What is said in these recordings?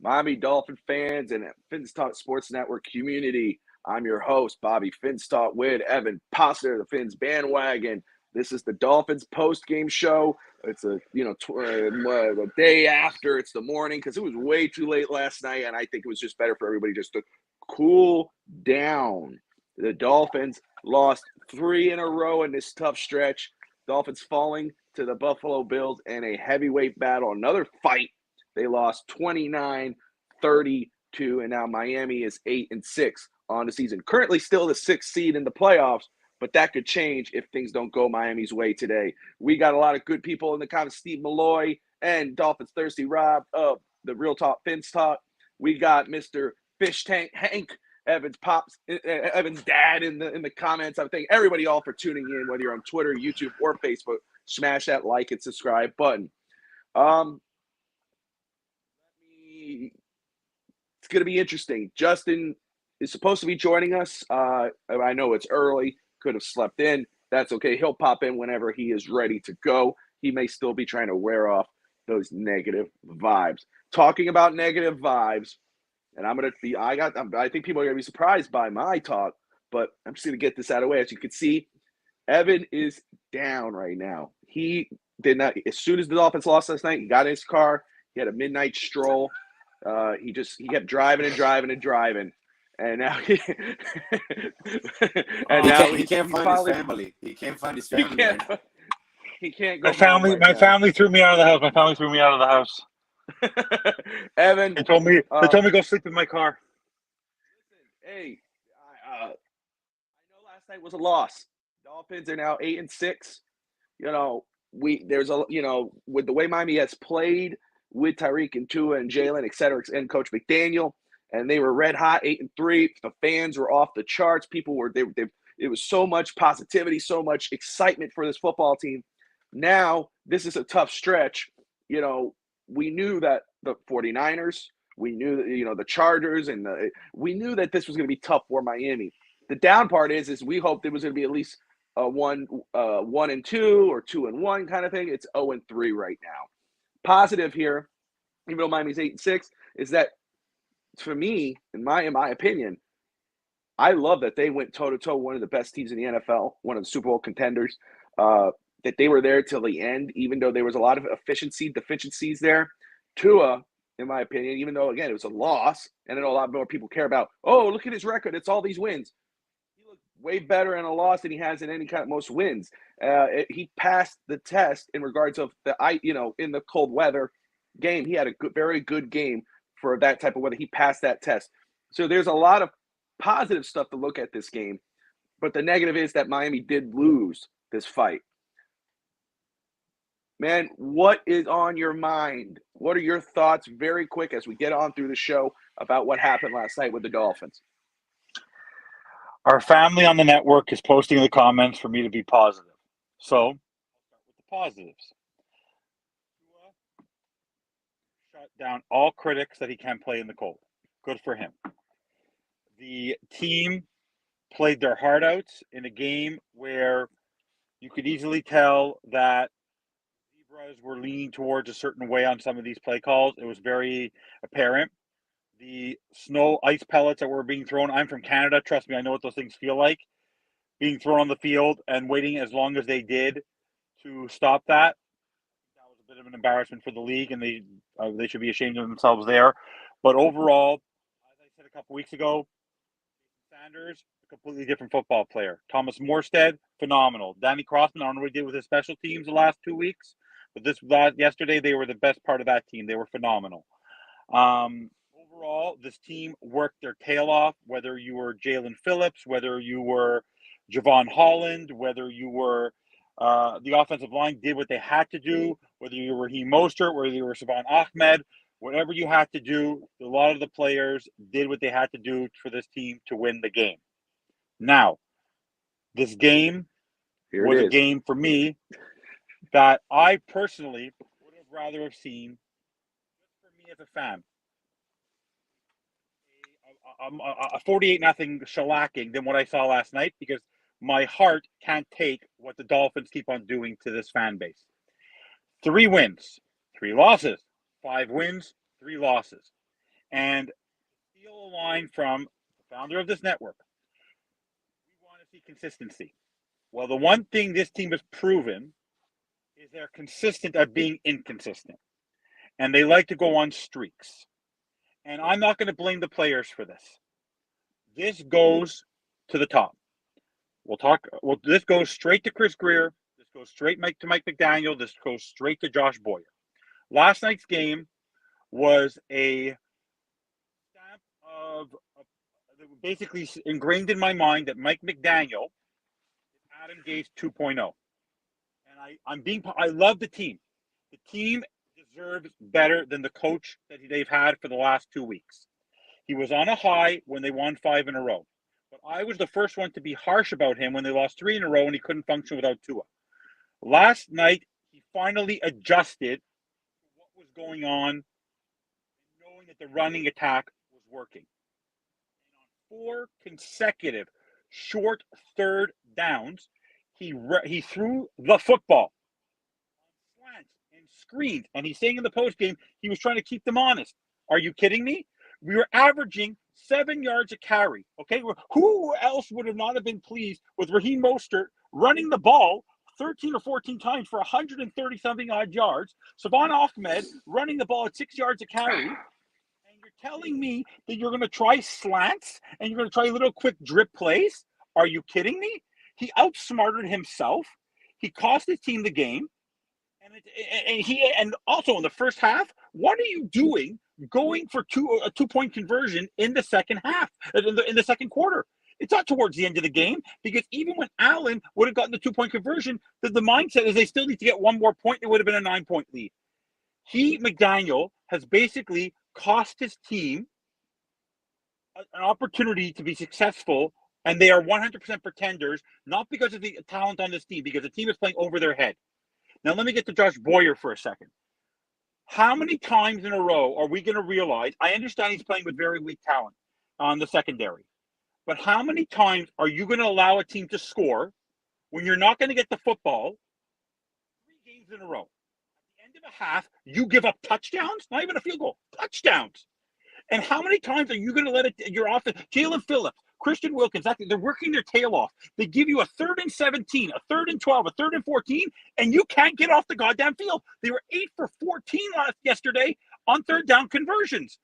Miami Dolphin fans and Finstock Sports Network community. I'm your host, Bobby Finstock, with Evan Posser, the Fins bandwagon. This is the Dolphins post-game show. It's the day after. It's the morning because it was way too late last night, and I think it was just better for everybody just to cool down. The Dolphins lost 3 in a row in this tough stretch. Dolphins falling to the Buffalo Bills in a heavyweight battle, another fight. They lost 29-32, and now Miami is 8-6 on the season. Currently still the 6th seed in the playoffs, but that could change if things don't go Miami's way today. We got a lot of good people in the comments. Steve Malloy and Dolphins Thirsty Rob of the Real Talk Fins Talk. We got Mr. Fish Tank Hank, Evan's dad in the comments. I thank everybody all for tuning in, whether you're on Twitter, YouTube, or Facebook. Smash that like and subscribe button. It's going to be interesting. Justin is supposed to be joining us. I know it's early. Could have slept in. That's okay. He'll pop in whenever he is ready to go. He may still be trying to wear off those negative vibes. Talking about negative vibes, and I think people are going to be surprised by my talk, but I'm just going to get this out of the way. As you can see, Evan is down right now. He did not, as soon as the Dolphins lost last night, he got in his car. He had a midnight stroll. He kept driving, and now he can't find his family. He can't find his family. He can't go. My family threw me out of the house. Evan, they told me to go sleep in my car. Listen, hey, I know last night was a loss. Dolphins are now 8-6. With the way Miami has played with Tyreek and Tua and Jalen, et cetera, and Coach McDaniel, and they were red hot, 8-3. The fans were off the charts. People were it was so much positivity, so much excitement for this football team. Now this is a tough stretch. We knew that the 49ers, we knew that, the Chargers, and we knew that this was going to be tough for Miami. The down part is we hoped it was going to be at least a 1-2 or 2-1 kind of thing. It's 0-3 right now. Positive here, even though Miami's 8-6, is that for me, in my opinion, I love that they went toe-to-toe one of the best teams in the NFL, one of the Super Bowl contenders, that they were there till the end, even though there was a lot of deficiencies there. Tua, in my opinion, even though, again, it was a loss, and I know a lot more people care about, look at his record, it's all these wins. He looked way better in a loss than he has in any kind of most wins. He passed the test in regards of in the cold weather game. He had a very good game for that type of weather. He passed that test. So there's a lot of positive stuff to look at this game, but the negative is that Miami did lose this fight. Man, what is on your mind? What are your thoughts, very quick, as we get on through the show, about what happened last night with the Dolphins? Our family on the network is posting in the comments for me to be positive. So, I'll start with the positives. Shut down all critics that he can't play in the cold. Good for him. The team played their heart out in a game where you could easily tell that Zebras were leaning towards a certain way on some of these play calls. It was very apparent. The snow ice pellets that were being thrown, I'm from Canada, trust me, I know what those things feel like, being thrown on the field and waiting as long as they did to stop that. That was a bit of an embarrassment for the league, and they should be ashamed of themselves there. But overall, as I said a couple weeks ago, Sanders, a completely different football player. Thomas Morstead, phenomenal. Danny Crossman, I don't know what he did with his special teams the last 2 weeks, but yesterday they were the best part of that team. They were phenomenal. Overall, this team worked their tail off, whether you were Jalen Phillips, whether you were Javon Holland, whether you were the offensive line did what they had to do, whether you were Raheem Mostert, whether you were Savon Ahmed, whatever you had to do, a lot of the players did what they had to do for this team to win the game. Now, this game was a game for me that I personally would have rather have seen, just for me as a fan, a 48-0 shellacking than what I saw last night, because my heart can't take what the Dolphins keep on doing to this fan base. 3 wins, 3 losses, 5 wins, 3 losses. And steal a line from the founder of this network. We want to see consistency. Well, the one thing this team has proven is they're consistent at being inconsistent. And they like to go on streaks. And I'm not going to blame the players for this. This goes to the top. This goes straight to Chris Greer. This goes straight to Mike McDaniel. This goes straight to Josh Boyer. Last night's game was a stamp of basically ingrained in my mind that Mike McDaniel is Adam Gase 2.0. And I love the team. The team deserves better than the coach that they've had for the last 2 weeks. He was on a high when they won 5 in a row. But I was the first one to be harsh about him when they lost 3 in a row and he couldn't function without Tua. Last night, he finally adjusted to what was going on, knowing that the running attack was working. And on 4 consecutive short third downs, he threw the football on slants and screens. And he's saying in the postgame he was trying to keep them honest. Are you kidding me? We were averaging 7 yards a carry. Okay, who else would have not have been pleased with Raheem Mostert running the ball 13 or 14 times for 130-something odd yards? Savon Ahmed running the ball at 6 yards a carry. And you're telling me that you're going to try slants and you're going to try little quick drip plays? Are you kidding me? He outsmarted himself. He cost his team the game. And also in the first half, what are you doing going for a 2-point conversion in the second half, in the second quarter? It's not towards the end of the game, because even when Allen would have gotten the 2-point conversion, the mindset is they still need to get one more point. It would have been a 9-point lead. McDaniel has basically cost his team an opportunity to be successful, and they are 100% pretenders, not because of the talent on this team, because the team is playing over their head. Now, let me get to Josh Boyer for a second. How many times in a row are we going to realize, I understand he's playing with very weak talent on the secondary, but how many times are you going to allow a team to score when you're not going to get the football 3 games in a row? At the end of a half, you give up touchdowns, not even a field goal, touchdowns. And how many times are you going to let your offense, Jalen Phillips, Christian Wilkins, they're working their tail off. They give you a 3rd and 17, a 3rd and 12, a 3rd and 14, and you can't get off the goddamn field. They were 8 for 14 yesterday on 3rd down conversions.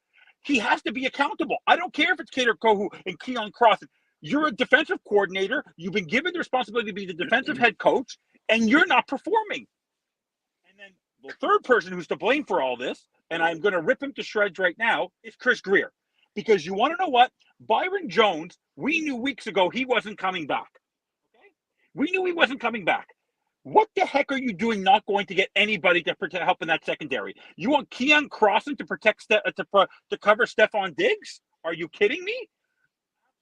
He has to be accountable. I don't care if it's Kader Kohu and Keon Cross. You're a defensive coordinator. You've been given the responsibility to be the defensive head coach, and you're not performing. And then the third person who's to blame for all this, and I'm going to rip him to shreds right now, is Chris Greer. Because you want to know what? Byron Jones, we knew weeks ago he wasn't coming back. Okay? We knew he wasn't coming back. What the heck are you doing not going to get anybody to help in that secondary? You want Keon Crossen to to cover Stephon Diggs? Are you kidding me?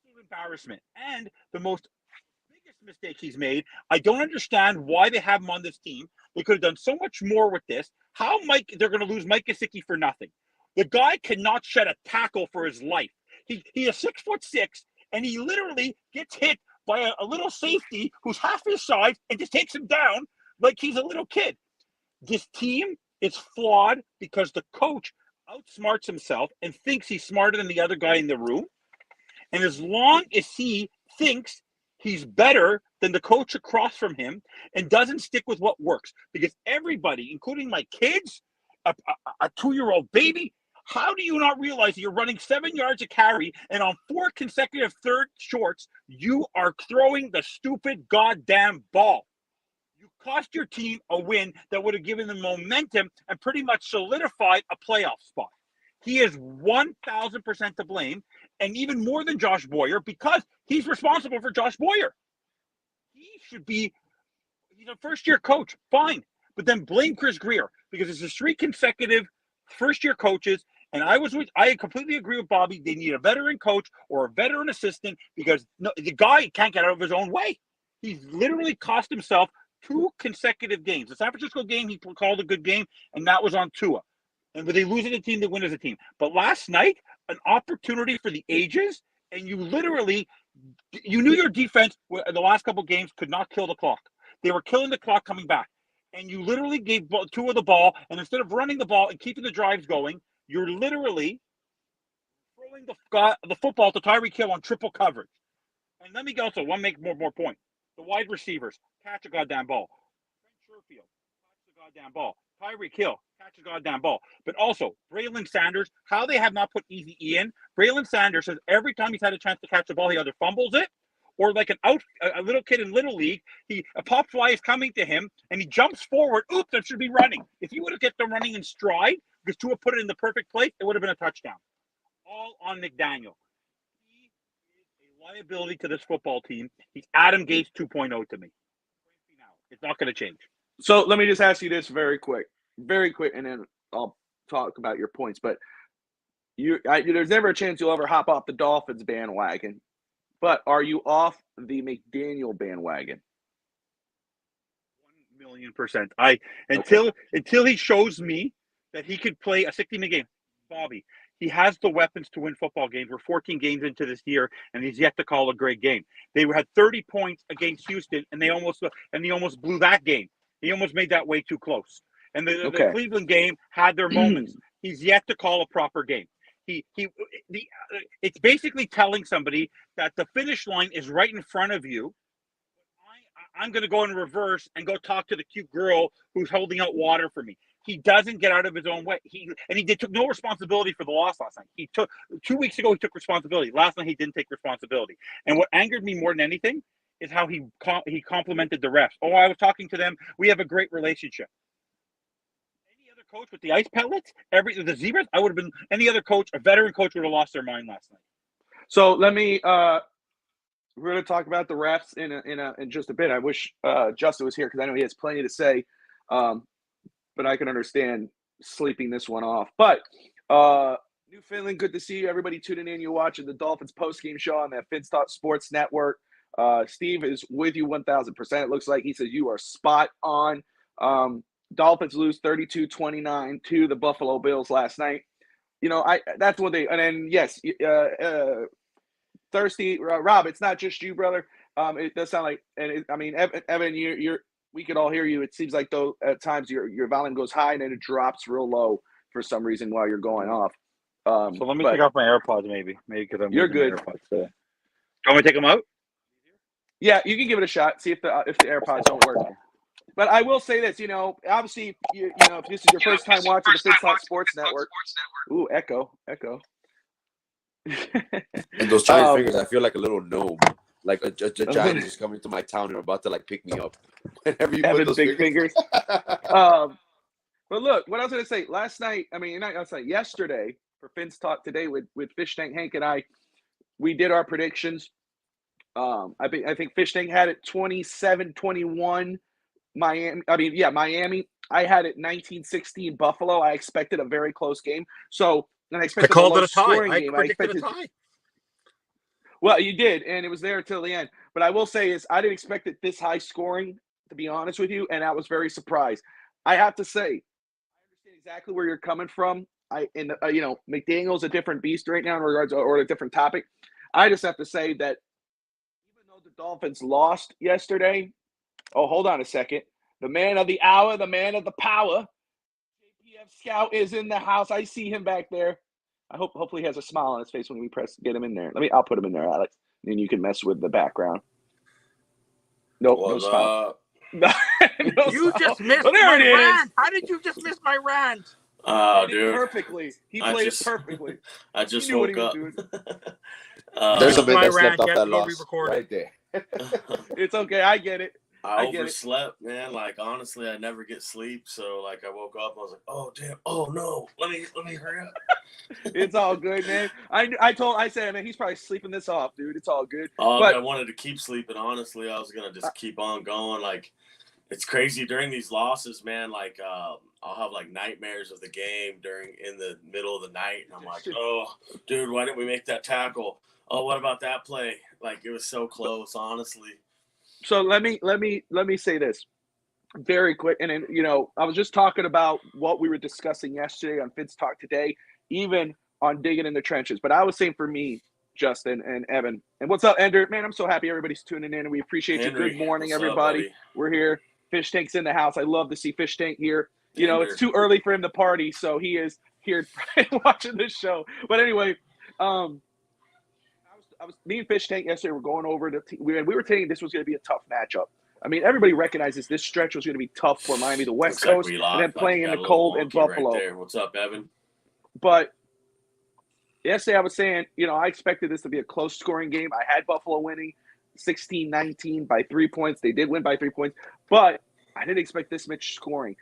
Absolute embarrassment. And the biggest mistake he's made, I don't understand why they have him on this team. They could have done so much more with this. They're going to lose Mike Gesicki for nothing. The guy cannot shed a tackle for his life. He is 6'6", and he literally gets hit by a little safety who's half his size and just takes him down like he's a little kid. This team is flawed because the coach outsmarts himself and thinks he's smarter than the other guy in the room. And as long as he thinks he's better than the coach across from him and doesn't stick with what works, because everybody, including my kids, a 2-year-old baby, how do you not realize that you're running 7 yards a carry and on 4 consecutive third shorts, you are throwing the stupid goddamn ball? You cost your team a win that would have given them momentum and pretty much solidified a playoff spot. He is 1,000% to blame, and even more than Josh Boyer, because he's responsible for Josh Boyer. He's a first-year coach, fine, but then blame Chris Greer, because it's 3 consecutive first-year coaches. And I completely agree with Bobby. They need a veteran coach or a veteran assistant, because the guy can't get out of his own way. He's literally cost himself 2 consecutive games. The San Francisco game, he called a good game, and that was on Tua. And when they lose as a team, they win as a team. But last night, an opportunity for the ages, and you knew your defense in the last couple of games could not kill the clock. They were killing the clock coming back. And you literally gave Tua the ball, and instead of running the ball and keeping the drives going, you're literally throwing the football to Tyreek Hill on triple coverage. And let me also make more point. The wide receivers catch a goddamn ball. Trent Sherfield catch the goddamn ball. Tyreek Hill catch a goddamn ball. But also, Braylon Sanders, how they have not put Easy E in. Braylon Sanders says every time he's had a chance to catch the ball, he either fumbles it, or like a little kid in Little League, a pop fly is coming to him, and he jumps forward. Oops, that should be running. If he would have kept them running in stride, because Tua put it in the perfect place, it would have been a touchdown. All on McDaniel. He is a liability to this football team. He's Adam Gase 2.0 to me. It's not going to change. So let me just ask you this very quick, and then I'll talk about your points. But there's never a chance you'll ever hop off the Dolphins bandwagon. But are you off the McDaniel bandwagon? 1,000,000%. Until he shows me that he could play a 60-minute game, Bobby, he has the weapons to win football games. We're 14 games into this year, and he's yet to call a great game. They had 30 points against Houston, and he almost blew that game. He almost made that way too close. And the Cleveland game had their moments. He's yet to call a proper game. It's basically telling somebody that the finish line is right in front of you. I'm going to go in reverse and go talk to the cute girl who's holding out water for me. He doesn't get out of his own way. He took no responsibility for the loss last night. He took 2 weeks ago. He took responsibility. Last night he didn't take responsibility. And what angered me more than anything is how he complimented the refs. Oh, I was talking to them. We have a great relationship. Any other coach with the ice pellets, the zebras, I would have been. Any other coach, a veteran coach, would have lost their mind last night. So let me. We're going to talk about the refs in just a bit. I wish Justin was here because I know he has plenty to say. But I can understand sleeping this one off. But New Finland, good to see you. Everybody tuning in. You're watching the Dolphins postgame show on that Finstock Sports Network. Steve is with you 1,000%. It looks like he says you are spot on. Dolphins lose 32-29 to the Buffalo Bills last night. That's one thing. And then, yes, Thirsty, Rob, it's not just you, brother. It does sound like, Evan, you're we could all hear you. It seems like though at times your volume goes high and then it drops real low for some reason while you're going off. So let me take off my AirPods, maybe because I'm. You're good. AirPods, so. Do you want me to take them out? Yeah, you can give it a shot. See if the AirPods don't work. But I will say this, obviously, if this is your first time watching the Finstock Sports Network. Ooh, echo. And those giant fingers, I feel like a little gnome. Like a giant is just coming to my town and about to pick me up. Whenever you put those big fingers. But look, what I was going to say last night, yesterday for Finn's Talk today with Fish Tank Hank and I, we did our predictions. I think Fish Tank had it 27-21 Miami. Miami. I had it 19-16 Buffalo. I expected a very close game. I called it a tie. I expected a tie. Well, you did, and it was there until the end. But I will say I didn't expect it this high scoring, to be honest with you, and I was very surprised. I have to say, I understand exactly where you're coming from. McDaniel's a different beast right now in regards or a different topic. I just have to say that even though the Dolphins lost yesterday, hold on a second. The man of the hour, the man of the power, JPF Scout is in the house. I see him back there. Hopefully he has a smile on his face when we get him in there. I'll put him in there, Alex. And then you can mess with the background. Nope, no smile. You just missed my rant. How did you just miss my rant? Dude. Perfectly. He played it perfectly. I just woke up. There's a bit that slept off that loss right there. It's okay. I get it. I overslept, man. Honestly, I never get sleep. So, I woke up. I was like, oh, damn. Oh, no. Let me hurry up. It's all good, man. I said, man, he's probably sleeping this off, dude. It's all good. But I wanted to keep sleeping. Honestly, I was going to just keep on going. It's crazy during these losses, man. I'll have nightmares of the game in the middle of the night. And I'm like, oh, dude, why didn't we make that tackle? Oh, what about that play? It was so close, honestly. So let me say this very quick. And then, I was just talking about what we were discussing yesterday on Fitz Talk today, even on digging in the trenches. But I was saying for me, Justin and Evan, and what's up, Ender? Man, I'm so happy everybody's tuning in and we appreciate you. Good morning, everybody. Up, we're here. Fish Tank's in the house. I love to see Fish Tank here. It's too early for him to party, so he is here watching this show. But anyway, Me and Fish Tank yesterday were going over we were saying this was going to be a tough matchup. I mean, everybody recognizes this stretch was going to be tough for Miami, the West Coast, and then playing in the cold in Buffalo. Right there. What's up, Evan? But yesterday I was saying, I expected this to be a close scoring game. I had Buffalo winning 16-19 by 3 points. They did win by 3 points, but I didn't expect this much scoring.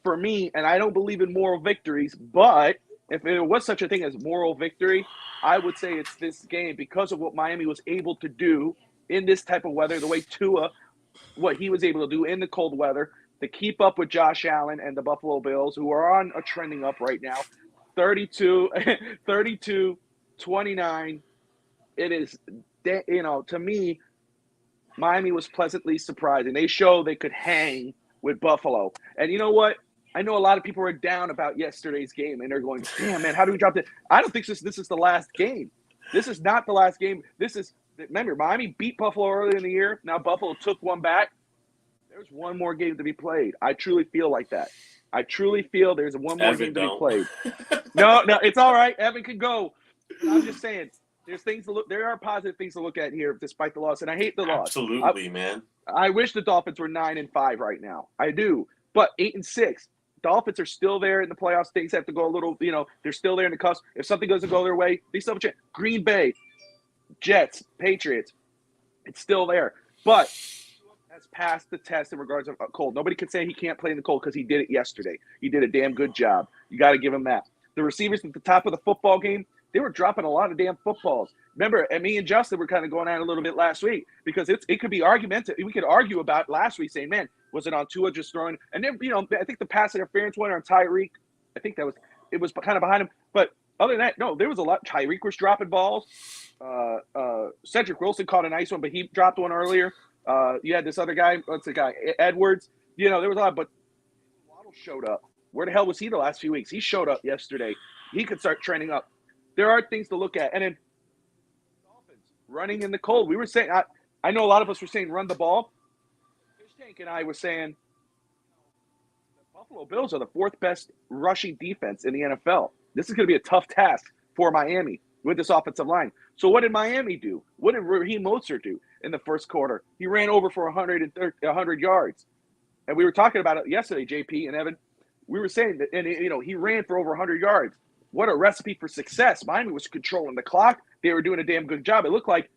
For me, and I don't believe in moral victories, but if there was such a thing as moral victory, I would say it's this game because of what Miami was able to do in this type of weather, the way Tua, what he was able to do in the cold weather to keep up with Josh Allen and the Buffalo Bills, who are on a trending up right now, 32-29. It is, to me, Miami was pleasantly surprising. They showed they could hang with Buffalo. And you know what? I know a lot of people are down about yesterday's game, and they're going, damn, man, how do we drop this? I don't think this is the last game. This is not the last game. Remember, Miami beat Buffalo earlier in the year. Now Buffalo took one back. There's one more game to be played. I truly feel like that. I truly feel there's one more game to be played. No, it's all right. Evan can go. I'm just saying, there are positive things to look at here despite the loss, and I hate the loss. Absolutely, man. I wish the Dolphins were 9-5 right now. I do. But 8-6. Dolphins are still there in the playoffs. Things have to go a little, they're still there in the cusp. If something doesn't go their way, they still have a chance. Green Bay, Jets, Patriots, it's still there. But has passed the test in regards of cold. Nobody can say he can't play in the cold because he did it yesterday. He did a damn good job. You got to give him that. The receivers at the top of the football game, they were dropping a lot of damn footballs. Remember, and me and Justin were kind of going at it a little bit last week because it could be argumentative. We could argue about last week saying, man, was it on Tua just throwing? And then, I think the pass interference one on Tyreek, I think it was kind of behind him. But other than that, no, there was a lot. Tyreek was dropping balls. Cedric Wilson caught a nice one, but he dropped one earlier. You had this other guy, what's the guy, Edwards. There was a lot, but Waddle showed up. Where the hell was he the last few weeks? He showed up yesterday. He could start trending up. There are things to look at. And then Dolphins running in the cold. We were saying, I know a lot of us were saying run the ball. Fish Tank and I were saying the Buffalo Bills are the fourth best rushing defense in the NFL. This is going to be a tough task for Miami with this offensive line. So what did Miami do? What did Raheem Mostert do in the first quarter? He ran over for 100 yards. And we were talking about it yesterday, JP and Evan. We were saying that, and he ran for over 100 yards. What a recipe for success. Miami was controlling the clock. They were doing a damn good job. It looked like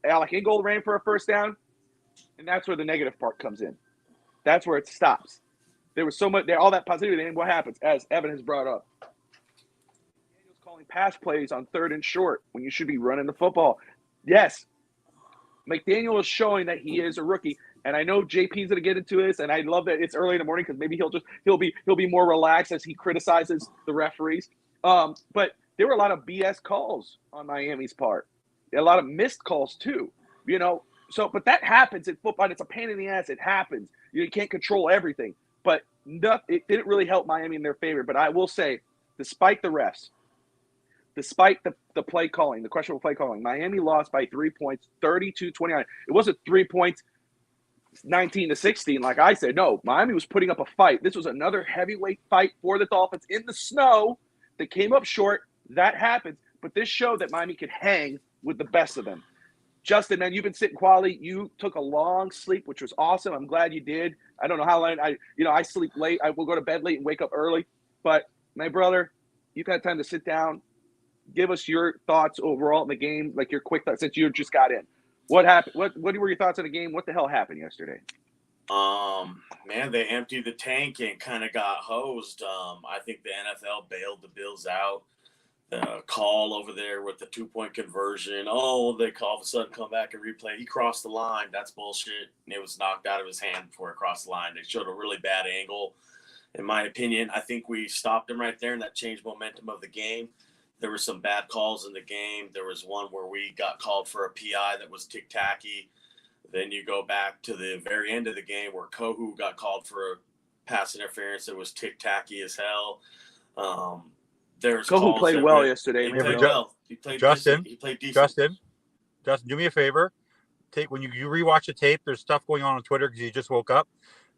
Alec Ingold ran for a first down, and that's where the negative part comes in. That's where it stops. There was so much, all that positivity, and what happens, as Evan has brought up? McDaniel's calling pass plays on 3rd and short when you should be running the football. Yes, McDaniel is showing that he is a rookie. And I know JP's going to get into this, and I love that it's early in the morning because maybe he'll be more relaxed as he criticizes the referees. But there were a lot of BS calls on Miami's part, a lot of missed calls too. So but that happens in football. It's a pain in the ass. It happens. You can't control everything, but it didn't really help Miami in their favor. But I will say, despite the refs, despite the play calling, the questionable play calling, Miami lost by 3 points, 32-29. It wasn't 3 points. 19-16, like I said. No, Miami was putting up a fight. This was another heavyweight fight for the Dolphins in the snow. They came up short. That happens. But this showed that Miami could hang with the best of them. Justin, man, you've been sitting quality. You took a long sleep, which was awesome. I'm glad you did. I don't know how long. I sleep late. I will go to bed late and wake up early. But my brother, you've had time to sit down. Give us your thoughts overall in the game, like your quick thoughts since you just got in. What happened? What were your thoughts on the game? What the hell happened yesterday? Man, they emptied the tank and kind of got hosed. I think the NFL bailed the Bills out. The call over there with the 2-point conversion. Oh, they all of a sudden come back and replay. He crossed the line. That's bullshit. And it was knocked out of his hand before it crossed the line. They showed a really bad angle. In my opinion, I think we stopped him right there, and that changed momentum of the game. There were some bad calls in the game. There was one where we got called for a PI that was tick-tacky. Then you go back to the very end of the game where Kohu got called for a pass interference that was tick-tacky as hell. Kohu played well yesterday. He played well. He played Justin, decent. He played decent. Justin, do me a favor. When you rewatch the tape, there's stuff going on Twitter because you just woke up.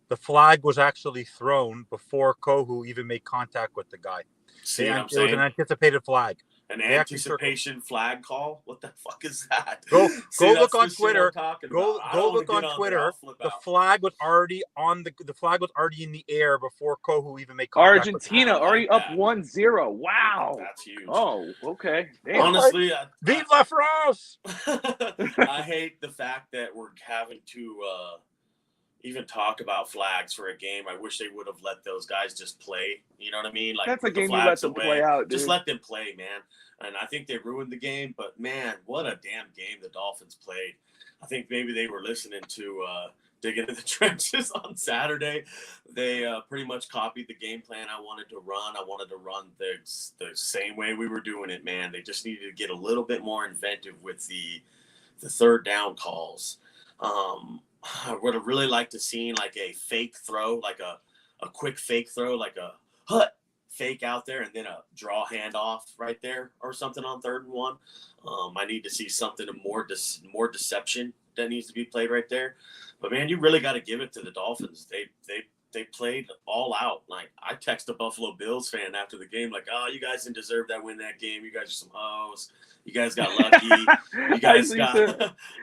The flag was actually thrown before Kohu even made contact with the guy. See what I'm it saying? was an anticipated flag. An anticipation flag call? What the fuck is that? Go See, look on that's the shit Twitter. I'm talking Go about. I don't look wanna on get Twitter. there, I'll flip The out. flag was already in the air before Kohu even made contact. Argentina I like already up that. 1-0. Wow. That's huge. Oh, okay. Damn. Honestly, Vive la France! I hate the fact that we're having to even talk about flags for a game. I wish they would have let those guys just play. You know what I mean? Like, That's a put the game you let flags them away. play out, dude. Just let them play, man. And I think they ruined the game. But man, what a damn game the Dolphins played. I think maybe they were listening to Digging in the Trenches on Saturday. They pretty much copied the game plan I wanted to run. I wanted to run the same way we were doing it, man. They just needed to get a little bit more inventive with the third down calls. I would have really liked to seen like a fake throw, like a quick fake throw, like a fake out there and then a draw handoff right there or something on 3rd and 1. I need to see something more deception that needs to be played right there. But man, you really got to give it to the Dolphins. They played all out. Like, I texted a Buffalo Bills fan after the game, like, "Oh, you guys didn't deserve that win that game. You guys are some hoes. You guys got lucky. You guys got."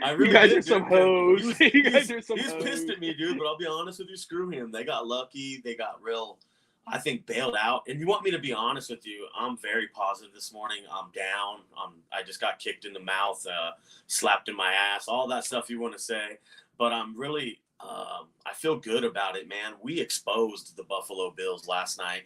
I really you guys did, are some dude. hoes. You guys are some He's hoes. pissed at me, dude. But I'll be honest with you. Screw him. They got lucky. They got real. I think bailed out. And you want me to be honest with you? I'm very positive this morning. I'm down. I just got kicked in the mouth, slapped in my ass, all that stuff you want to say. But I'm really. I feel good about it, man. We exposed the Buffalo Bills last night.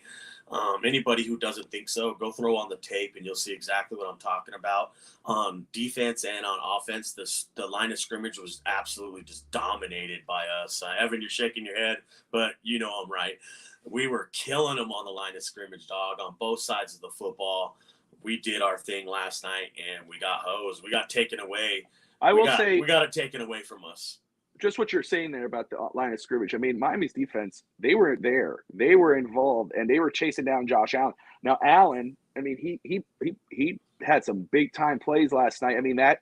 Anybody who doesn't think so, go throw on the tape and you'll see exactly what I'm talking about. On defense and on offense, the line of scrimmage was absolutely just dominated by us. Evan, you're shaking your head, but you know I'm right. We were killing them on the line of scrimmage, dog, on both sides of the football. We did our thing last night, and we got hosed. We got taken away. We got it taken away from us. Just what you're saying there about the line of scrimmage. I mean, Miami's defense, they were there. They were involved, and they were chasing down Josh Allen. Now, Allen, I mean, he had some big-time plays last night. I mean, that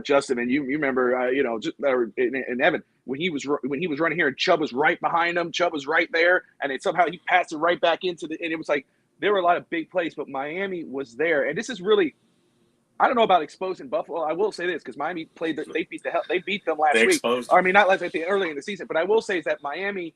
Justin, and you remember, and Evan, when he was running here, and Chubb was right behind him. Chubb was right there, and then somehow he passed it right back into and it was like there were a lot of big plays, but Miami was there. And this is really – I don't know about exposing Buffalo. I will say this because Miami played. They beat them last week. I mean, not like early in the season, but I will say is that Miami,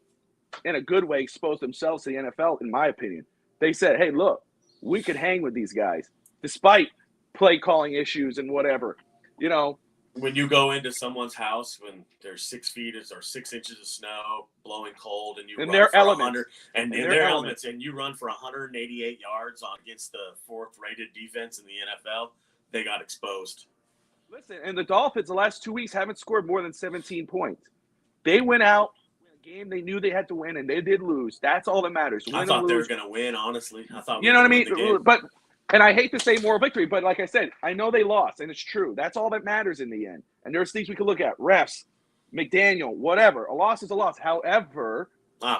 in a good way, exposed themselves to the NFL. In my opinion, they said, "Hey, look, we could hang with these guys despite play calling issues and whatever." You know, when you go into someone's house when there's 6 feet or 6 inches of snow, blowing cold, and you run their for elements, and in their elements, and you run for 188 yards against the 4th-rated defense in the NFL. They got exposed. Listen, and the Dolphins the last 2 weeks haven't scored more than 17 points. They went out in a game they knew they had to win, and they did lose. That's all that matters. I thought they were going to win, honestly. I thought you know what I mean? But and I hate to say moral victory, but like I said, I know they lost, and it's true. That's all that matters in the end. And there's things we can look at. Refs, McDaniel, whatever. A loss is a loss. However,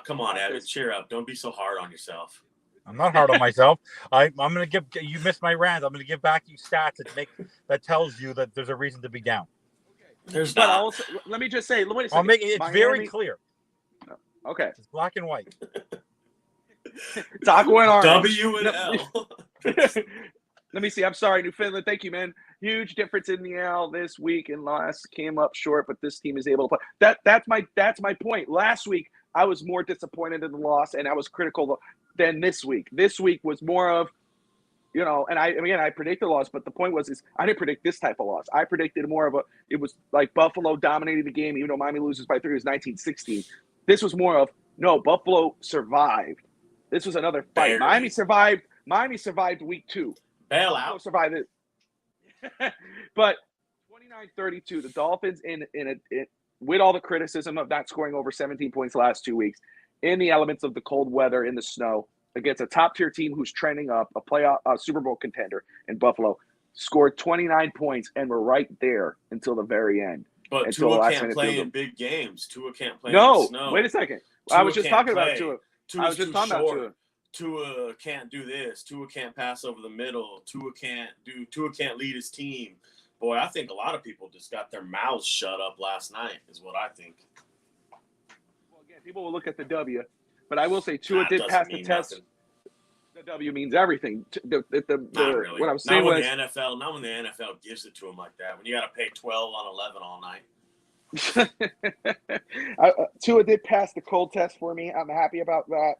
come on, Evan, cheer up. Don't be so hard on yourself. I'm not hard on myself. I'm going to give you missed my rant. I'm going to give back you stats that tells you that there's a reason to be down. There's not. Also, let me just say, wait a second. I'll make it very clear. Okay. It's black and white. It's aqua and orange. W and L. Let me see. I'm sorry, Newfoundland. Thank you, man. Huge difference in the L this week, and last came up short, but this team is able to play. That's my point. Last week, I was more disappointed in the loss, and I was critical than this week. This week was more of, and I predicted a loss, but the point is I didn't predict this type of loss. I predicted more of it was like Buffalo dominating the game, even though Miami loses by 3. It was 19-16. This was more of, no, Buffalo survived. This was another fight. Miami survived week 2. Bailout. Buffalo survived it. But 29-32, the Dolphins with all the criticism of not scoring over 17 points the last 2 weeks, in the elements of the cold weather, in the snow, against a top-tier team who's trending up, a Super Bowl contender in Buffalo, scored 29 points and were right there until the very end. But Tua can't play in big games. Tua can't play in the snow. Wait a second. I was just talking about Tua. I was just talking about Tua. Tua can't do this. Tua can't pass over the middle. Tua can't lead his team. Boy, I think a lot of people just got their mouths shut up last night, is what I think. Well, again, people will look at the W, but I will say Tua did pass the test. The W means everything. Not really. What I was saying was not when the NFL gives it to them like that. When you got to pay 12 on 11 all night. Tua did pass the cold test for me. I'm happy about that.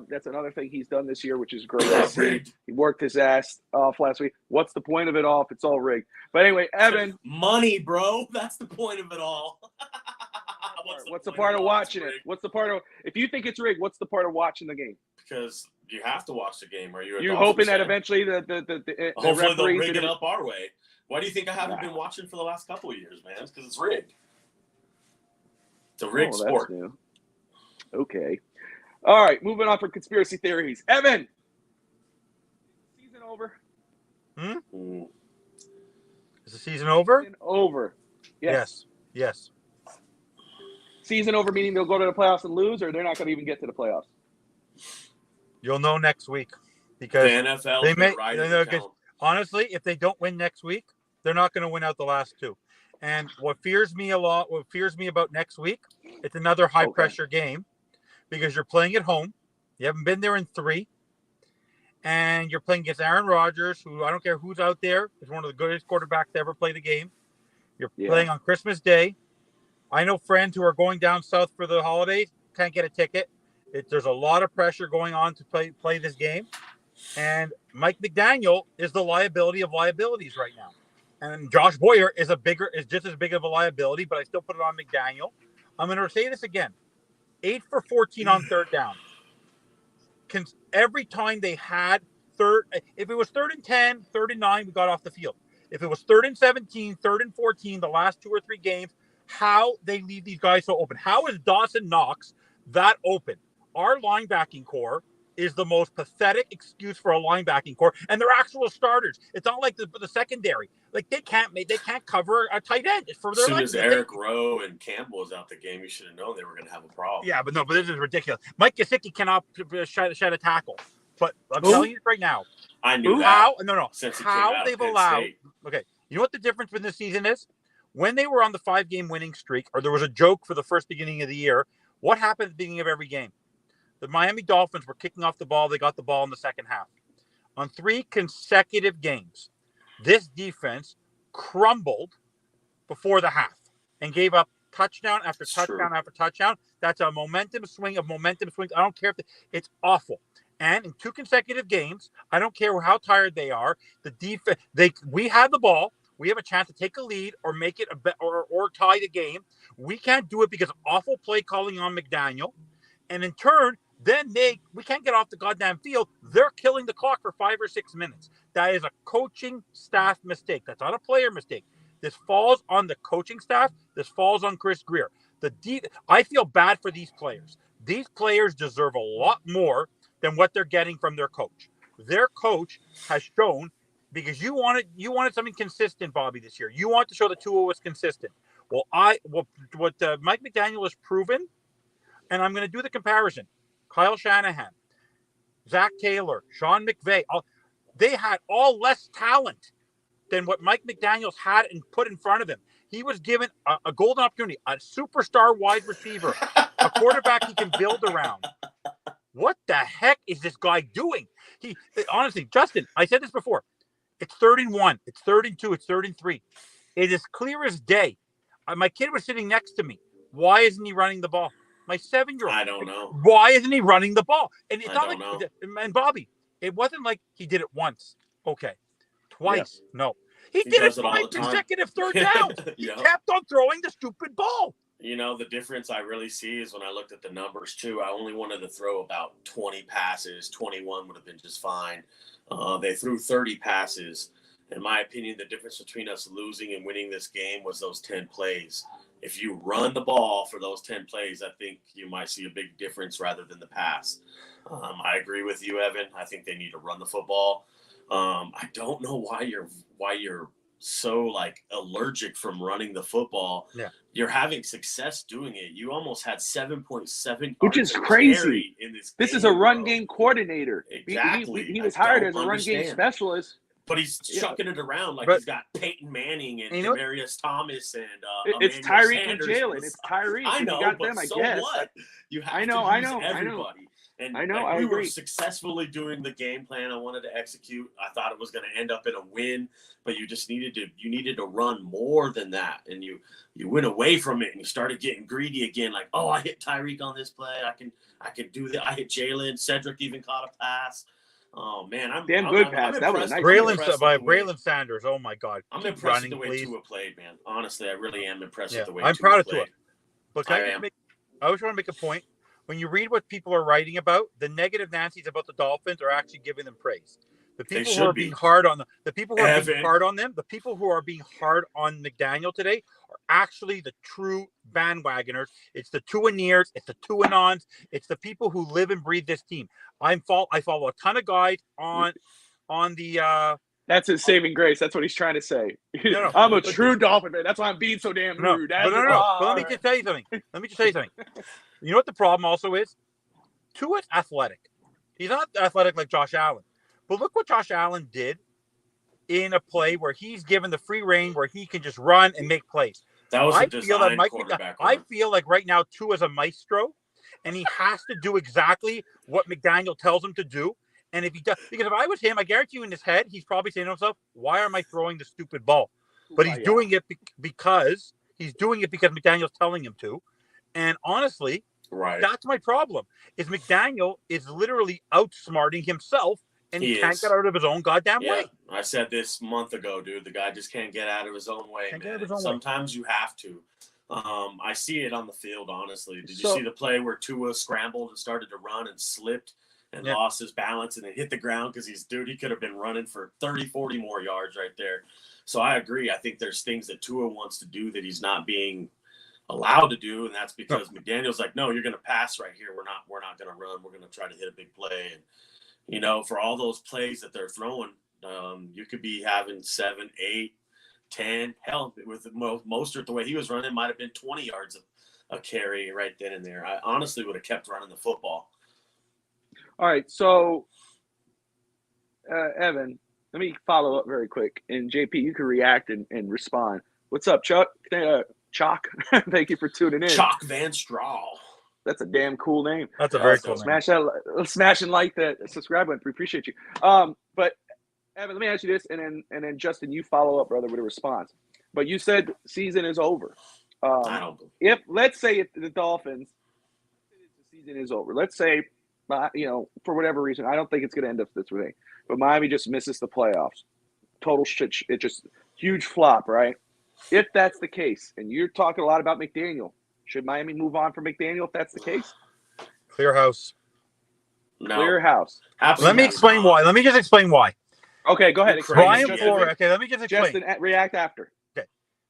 That's another thing he's done this year, which is great. He worked his ass off last week. What's the point of it all if it's all rigged? But anyway, Evan. Money, bro. That's the point of it all. What's the part of watching it? What's the part of if you think it's rigged? What's the part of watching the game? Because you have to watch the game. Are you hoping that eventually hopefully they'll rig it up our way? Why do you think I haven't been watching for the last couple of years, man? It's because it's rigged. It's a rigged sport. New. Okay. All right, moving on from conspiracy theories. Evan, season over? Is the season over? Season over. Yes. Season over meaning they'll go to the playoffs and lose, or they're not going to even get to the playoffs? You'll know next week because the NFL honestly, if they don't win next week, they're not going to win out the last two. And what fears me about next week, it's another high pressure game because you're playing at home. You haven't been there in 3. And you're playing against Aaron Rodgers, who I don't care who's out there, is one of the greatest quarterbacks to ever play the game. You're playing on Christmas Day. I know friends who are going down south for the holidays, can't get a ticket. There's a lot of pressure going on to play this game. And Mike McDaniel is the liability of liabilities right now. And Josh Boyer is just as big of a liability, but I still put it on McDaniel. I'm going to say this again. 8 for 14 on third down. Every time they had if it was 3rd and 10, 3rd and 9, we got off the field. If it was 3rd and 17, 3rd and 14, the last 2 or 3 games, how they leave these guys so open. How is Dawson Knox that open? Our linebacking core is the most pathetic excuse for a linebacking core, and they're actual starters. It's not like the secondary. Like they can't cover a tight end for their. As soon as Eric Rowe and Campbell was out the game, you should have known they were going to have a problem. Yeah, but this is ridiculous. Mike Gesicki cannot shed a tackle. But I'm telling you right now, I knew how they've allowed. State. Okay, you know what the difference in this season is? When they were on the 5-game winning streak, or there was a joke for the first beginning of the year. What happened at the beginning of every game? The Miami Dolphins were kicking off the ball. They got the ball in the second half. On 3 consecutive games, this defense crumbled before the half and gave up touchdown after touchdown after touchdown. That's a momentum swing of momentum swings. I don't care if it's awful. And in 2 consecutive games, I don't care how tired they are. The defense, we had the ball. We have a chance to take a lead or make it or tie the game. We can't do it because of awful play calling on McDaniel. And in turn, then we can't get off the goddamn field. They're killing the clock for 5 or 6 minutes. That is a coaching staff mistake. That's not a player mistake. This falls on the coaching staff. This falls on Chris Greer. I feel bad for these players. These players deserve a lot more than what they're getting from their coach. Their coach has shown, because you wanted something consistent, Bobby, this year. You want to show that Tua was consistent. Well, what Mike McDaniel has proven, and I'm going to do the comparison. Kyle Shanahan, Zach Taylor, Sean McVay, they had all less talent than what Mike McDaniel's had and put in front of him. He was given a golden opportunity, a superstar wide receiver, a quarterback he can build around. What the heck is this guy doing? Honestly, Justin, I said this before. It's 3rd and 1. It's 3rd and 2. It's 3rd and 3. It is clear as day. My kid was sitting next to me. Why isn't he running the ball? My 7-year-old. I don't know. Why isn't he running the ball? And it's not like, and Bobby, it wasn't like he did it once. Okay. Twice. Yeah. No. He did it 5 consecutive third downs. He kept on throwing the stupid ball. You know, the difference I really see is when I looked at the numbers, too. I only wanted to throw about 20 passes. 21 would have been just fine. They threw 30 passes. In my opinion, the difference between us losing and winning this game was those 10 plays. If you run the ball for those 10 plays, I think you might see a big difference rather than the pass. I agree with you, Evan. I think they need to run the football. I don't know why you're so allergic from running the football. Yeah. You're having success doing it. You almost had 7.7, which is crazy. In this is a run game coordinator. Exactly. He was hired as a run game specialist. But he's chucking it around he's got Peyton Manning and Demarius Thomas and it's Tyreek and Jalen. It's Tyreek. I know, you got but them, I so guess. what? You have I to know. use everybody. And I know, like, I we were agree. successfully doing the game plan I wanted to execute. I thought it was going to end up in a win, but you just needed to run more than that. And you went away from it and you started getting greedy again. Like, oh, I hit Tyreek on this play. I can do that. I hit Jalen. Cedric even caught a pass. Oh man, I'm good pass. That was a nice Braylon Sanders. Oh my God. I'm impressed with the way Tua played, man. Honestly, I really am impressed with the way I'm Tua proud of played. Tua. But I always want to make a point. When you read what people are writing about, the negative Nancy's about the Dolphins are actually giving them praise. The people who are being hard on them, the people who are being hard on them, the people who are being hard on McDaniel today are actually the true bandwagoners. It's the Tuaneers, it's the Tuanons, it's the people who live and breathe this team. I follow a ton of guys on the That's his saving grace. That's what he's trying to say. No, I'm a true Dolphin fan. That's why I'm being so damn rude. But let me just tell you something. You know what the problem also is? Tua's athletic. He's not athletic like Josh Allen. But look what Josh Allen did in a play where he's given the free reign where he can just run and make plays. That was a design quarterback. I feel like right now Tua's a maestro, and he has to do exactly what McDaniel tells him to do. And if he does, because if I was him, I guarantee you in his head, he's probably saying to himself, why am I throwing the stupid ball? But he's doing it because McDaniel's telling him to. And honestly, that's my problem. Is McDaniel is literally outsmarting himself, and he can't get out of his own goddamn way. I said this a month ago, dude. The guy just can't get out of his own way, man. Sometimes you have to. I see it on the field, honestly. Did you see the play where Tua scrambled and started to run and slipped and lost his balance and then hit the ground because he could have been running for 30, 40 more yards right there. So I agree. I think there's things that Tua wants to do that he's not being allowed to do, and that's because McDaniel's like, no, you're going to pass right here. We're not going to run. We're going to try to hit a big play. And for all those plays that they're throwing, you could be having 7, 8, 10. Hell, with Mostert, the way he was running, might have been 20 yards of a carry right then and there. I honestly would have kept running the football. All right, so Evan, let me follow up very quick, and JP, you can react and respond. What's up, Chuck? Chalk. Thank you for tuning in. Chalk Van Straw. That's a damn cool name. That's a very cool name. Smash and like that subscribe button. We appreciate you. But Evan, let me ask you this, and then Justin, you follow up, brother, with a response. But you said season is over. I don't. If let's say the Dolphins, the season is over. Let's say, for whatever reason, I don't think it's going to end up this way. But Miami just misses the playoffs. Total shit. It just huge flop, right? If that's the case, and you're talking a lot about McDaniel, should Miami move on from McDaniel if that's the case? Clear house. No. Clear house. Absolutely. Let me explain why. Let me just explain why. Okay, go ahead. Brian Flores. Okay, let me just explain. Justin, react after. Okay.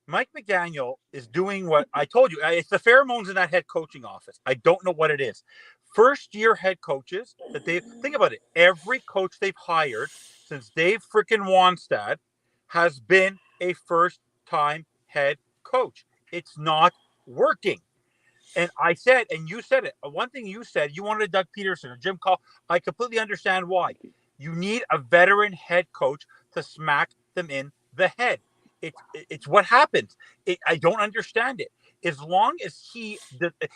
Mike McDaniel is doing what I told you. It's the pheromones in that head coaching office. I don't know what it is. First-year head coaches that think about it. Every coach they've hired since Dave freaking Wanstad has been a first-time head coach. It's not working. And I said, and you said it. One thing you said, you wanted Doug Peterson or Jim Call. I completely understand why. You need a veteran head coach to smack them in the head. It's what happens. I don't understand it. As long as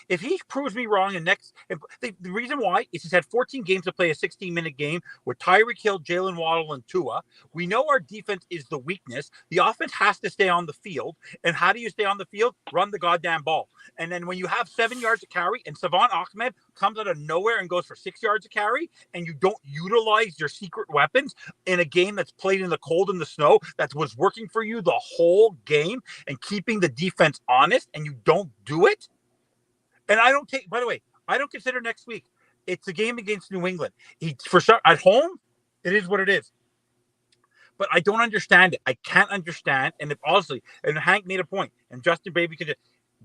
if he proves me wrong the reason why is he's had 14 games to play a 16-minute game with Tyreek Hill, Jalen Waddle, and Tua. We know our defense is the weakness. The offense has to stay on the field. And how do you stay on the field? Run the goddamn ball. And then when you have 7 yards to carry and Savon Ahmed comes out of nowhere and goes for 6 yards to carry, and you don't utilize your secret weapons in a game that's played in the cold and the snow, that was working for you the whole game and keeping the defense honest, and you don't do it. And by the way, I don't consider next week. It's a game against New England. For sure, at home, it is what it is. But I don't understand it. I can't understand. And Hank made a point, and Justin Baby could just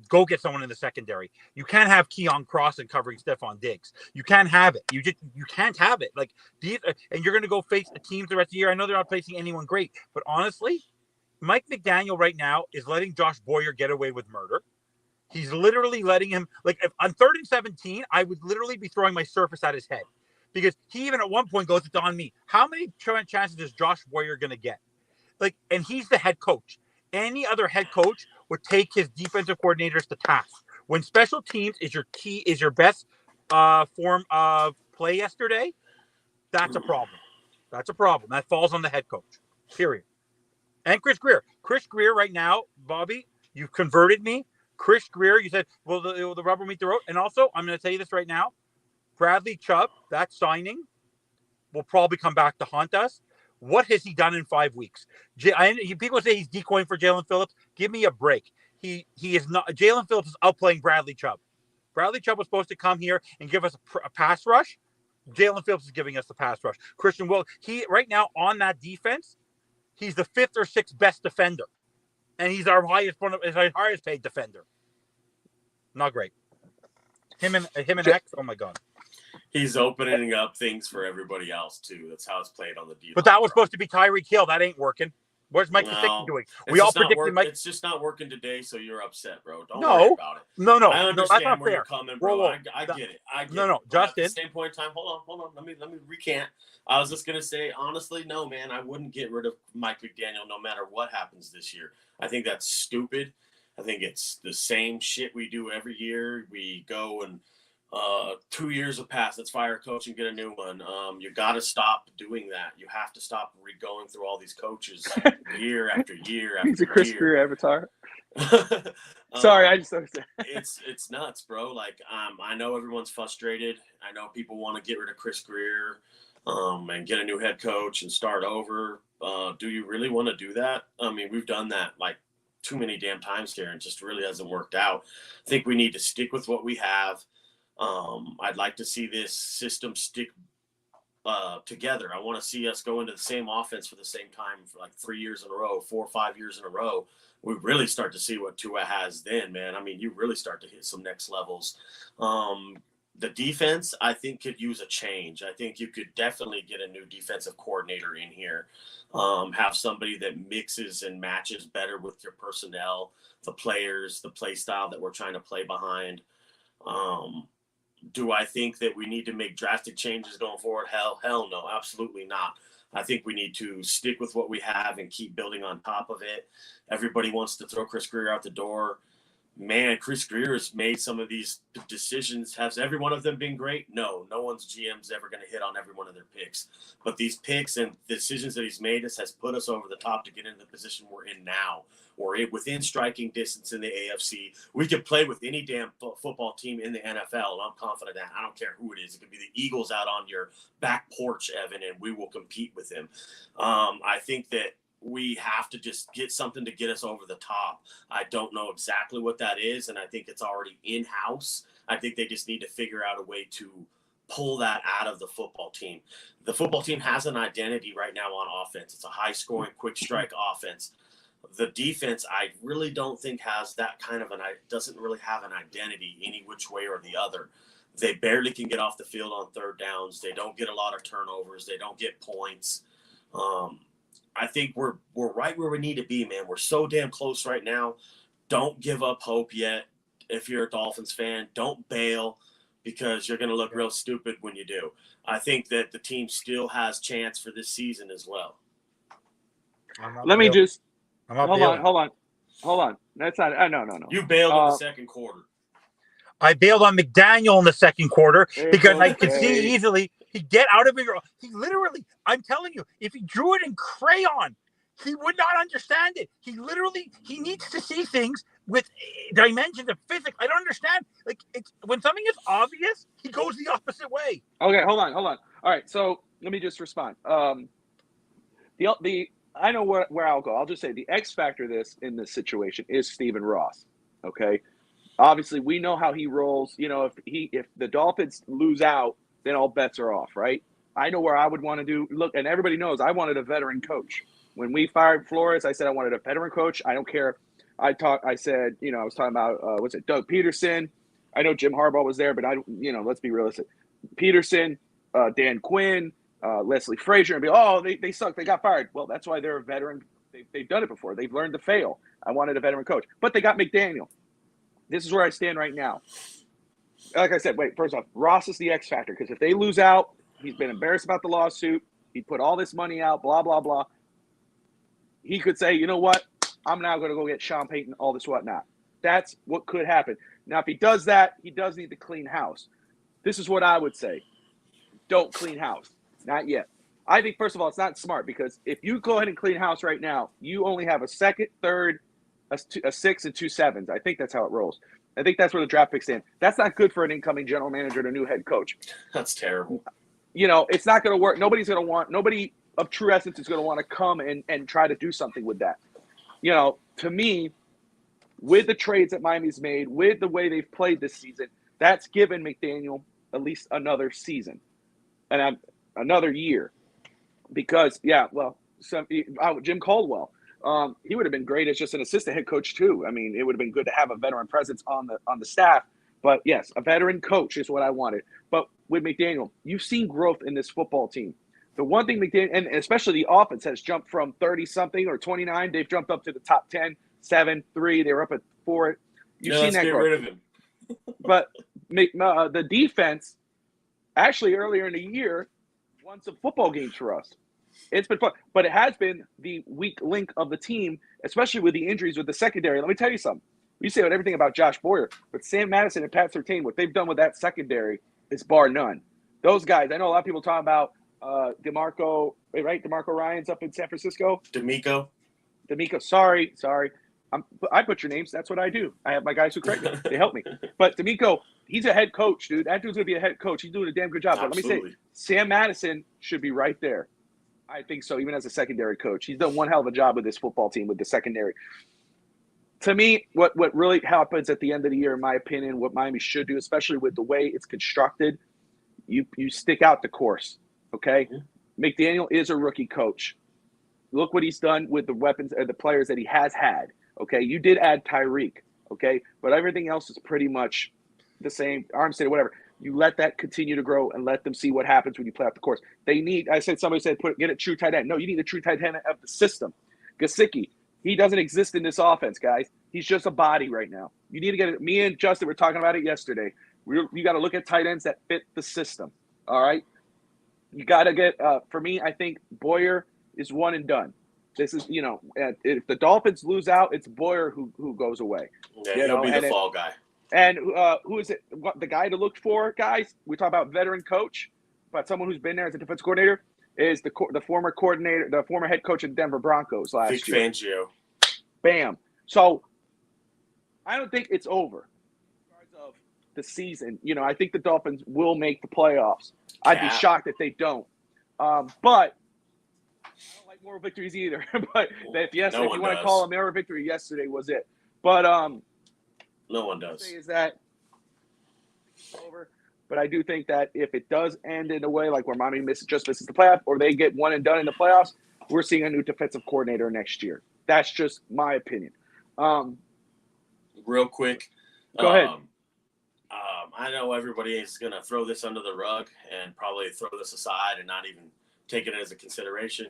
go get someone in the secondary. You can't have Keon Crossan covering Stephon Diggs. You can't have it. You can't have it. Like these, and you're going to go face the teams the rest of the year. I know they're not facing anyone great, but honestly, Mike McDaniel right now is letting Josh Boyer get away with murder. He's literally letting him, like, if on 3rd and 17, I would literally be throwing my Surface at his head, because he even at one point goes, it's on me. How many chances is Josh Boyer going to get? Like, and he's the head coach. Any other head coach would take his defensive coordinators to task. When special teams is your best form of play yesterday, that's a problem. That's a problem. That falls on the head coach, period. And Chris Greer. Chris Greer right now, Bobby, you've converted me. Chris Greer, you said, will the rubber meet the road? And also, I'm going to tell you this right now. Bradley Chubb, that signing, will probably come back to haunt us. What has he done in 5 weeks? People say he's decoying for Jalen Phillips. Give me a break. He is not. Jalen Phillips is outplaying Bradley Chubb. Bradley Chubb was supposed to come here and give us a pass rush. Jalen Phillips is giving us the pass rush. Christian Will, he right now on that defense, he's the 5th or 6th best defender, and he's our highest paid defender. Not great. Him and X. Oh my God. He's opening up things for everybody else too. That's how it's played on the defense. But that was supposed to be Tyreek Hill. That ain't working. What's Mike Gesicki doing? We all predicted Mike. It's just not working today, so you're upset, bro. Don't No. worry about it. No. I understand where you're coming, bro. Whoa. I get it. I get it. No. But Justin. At the same point in time, hold on. Let me recant. I was just gonna say, honestly, no, man. I wouldn't get rid of Mike McDaniel no matter what happens this year. I think that's stupid. I think it's the same shit we do every year. We go and 2 years have passed. Let's fire a coach and get a new one. You got to stop doing that. You have to stop going through all these coaches year after year after year. He's a Chris Greer avatar. Sorry, I just understand. It's nuts, bro. Like I know everyone's frustrated. I know people want to get rid of Chris Greer and get a new head coach and start over. Do you really want to do that? I mean, we've done that like too many damn times here and just really hasn't worked out. I think we need to stick with what we have. I'd like to see this system stick together. I want to see us go into the same offense for the same time for like 3 years in a row, 4 or 5 years in a row. We really start to see what Tua has then, man. I mean, you really start to hit some next levels. The defense, I think, could use a change. I think you could definitely get a new defensive coordinator in here. Have somebody that mixes and matches better with your personnel, the players, the play style that we're trying to play behind. Do I think that we need to make drastic changes going forward? Hell no, absolutely not. I think we need to stick with what we have and keep building on top of it. Everybody wants to throw Chris Greer out the door. Man, Chris Greer has made some of these decisions. Has every one of them been great? No one's GM's ever going to hit on every one of their picks. But these picks and decisions that he's made has put us over the top to get into the position we're in now. We're within striking distance in the AFC. We could play with any damn football team in the NFL, and I'm confident that. I don't care who it is. It could be the Eagles out on your back porch, Evan, and we will compete with them. I think that we have to just get something to get us over the top. I don't know exactly what that is, and I think it's already in-house. I think they just need to figure out a way to pull that out of the football team. The football team has an identity right now on offense. It's a high-scoring, quick-strike offense. The defense, I really don't think has that kind of doesn't really have an identity any which way or the other. They barely can get off the field on third downs. They don't get a lot of turnovers. They don't get points. I think we're right where we need to be, man. We're so damn close right now. Don't give up hope yet. If you're a Dolphins fan, don't bail because you're going to look real stupid when you do. I think that the team still has chance for this season as well. Let me just hold on. That's not. No. You bailed in the second quarter. I bailed on McDaniel in the second quarter because I could see easily he'd get out of it. He literally, I'm telling you, if he drew it in crayon, he would not understand it. He needs to see things with dimensions of physics. I don't understand. Like when something is obvious, he goes the opposite way. Okay, hold on. All right, so let me just respond. I know where I'll go. I'll just say the X factor in this situation is Stephen Ross. Okay. Obviously, we know how he rolls. You know, if the Dolphins lose out, then all bets are off, right? I know where I would want to do. Look, and everybody knows I wanted a veteran coach. When we fired Flores, I said I wanted a veteran coach. I don't care. I said, I was talking about Doug Peterson. I know Jim Harbaugh was there, but let's be realistic. Peterson, Dan Quinn, Leslie Frazier, and they suck. They got fired. Well, that's why they're a veteran. They've done it before. They've learned to fail. I wanted a veteran coach, but they got McDaniel. This is where I stand right now. Like I said, first off, Ross is the X factor because if they lose out, he's been embarrassed about the lawsuit. He put all this money out, blah, blah, blah. He could say, you know what? I'm now going to go get Sean Payton, all this whatnot. That's what could happen. Now, if he does that, he does need to clean house. This is what I would say. don't clean house. Not yet. I think, first of all, it's not smart because if you go ahead and clean house right now, you only have a second, third, a 6, and 2 7s. I think that's how it rolls. I think that's where the draft picks stand. That's not good for an incoming general manager and a new head coach. That's terrible. It's not going to work. Nobody of true essence is going to want to come and try to do something with that. To me, with the trades that Miami's made, with the way they've played this season, that's given McDaniel at least another season and another year. Because, Jim Caldwell, he would have been great as just an assistant head coach too. I mean, it would have been good to have a veteran presence on the staff. But yes, a veteran coach is what I wanted. But with McDaniel, you've seen growth in this football team. The one thing McDaniel, and especially the offense, has jumped from 30-something or 29. They've jumped up to the top 10, 7, 3. They were up at 4. You've seen that get growth. rid of him. But the defense, actually earlier in the year, won some football games for us. It's been fun. But it has been the weak link of the team, especially with the injuries with the secondary. Let me tell you something. We say everything about Josh Boyer, but Sam Madison and Pat Surtain, what they've done with that secondary is bar none. Those guys, I know a lot of people talk about DeMarco Ryans up in San Francisco. D'Amico, sorry. I put your names. That's what I do. I have my guys who correct me. They help me. But D'Amico, he's a head coach, dude. That dude's going to be a head coach. He's doing a damn good job. Absolutely. But let me say, Sam Madison should be right there. I think so, even as a secondary coach. He's done one hell of a job with this football team with the secondary. To me, what really happens at the end of the year, in my opinion, what Miami should do, especially with the way it's constructed, you stick out the course, okay? Mm-hmm. McDaniel is a rookie coach. Look what he's done with the weapons or the players that he has had, okay? You did add Tyreek, okay? But everything else is pretty much the same, Armstead, whatever. You let that continue to grow and let them see what happens when you play out the course. Somebody said, get a true tight end. No, you need a true tight end of the system. Gesicki, he doesn't exist in this offense, guys. He's just a body right now. You need to get it. Me and Justin were talking about it yesterday. You got to look at tight ends that fit the system, all right? You got to get, for me, I think Boyer is one and done. This is, if the Dolphins lose out, it's Boyer who goes away. Yeah, he'll be the fall guy. And who is it? What the guy to look for, guys? We talk about veteran coach, but someone who's been there as a defense coordinator is the former coordinator, the former head coach of the Denver Broncos last year. Vic Fangio. Bam. So I don't think it's over. As far as the season, I think the Dolphins will make the playoffs. I'd be shocked if they don't. But I don't like moral victories either. But if you want to call a moral victory, yesterday was it. But no one does. Is that it's over? But I do think that if it does end in a way like where Miami just misses the playoff, or they get one and done in the playoffs, we're seeing a new defensive coordinator next year. That's just my opinion. Real quick, go ahead. I know everybody is going to throw this under the rug and probably throw this aside and not even take it as a consideration.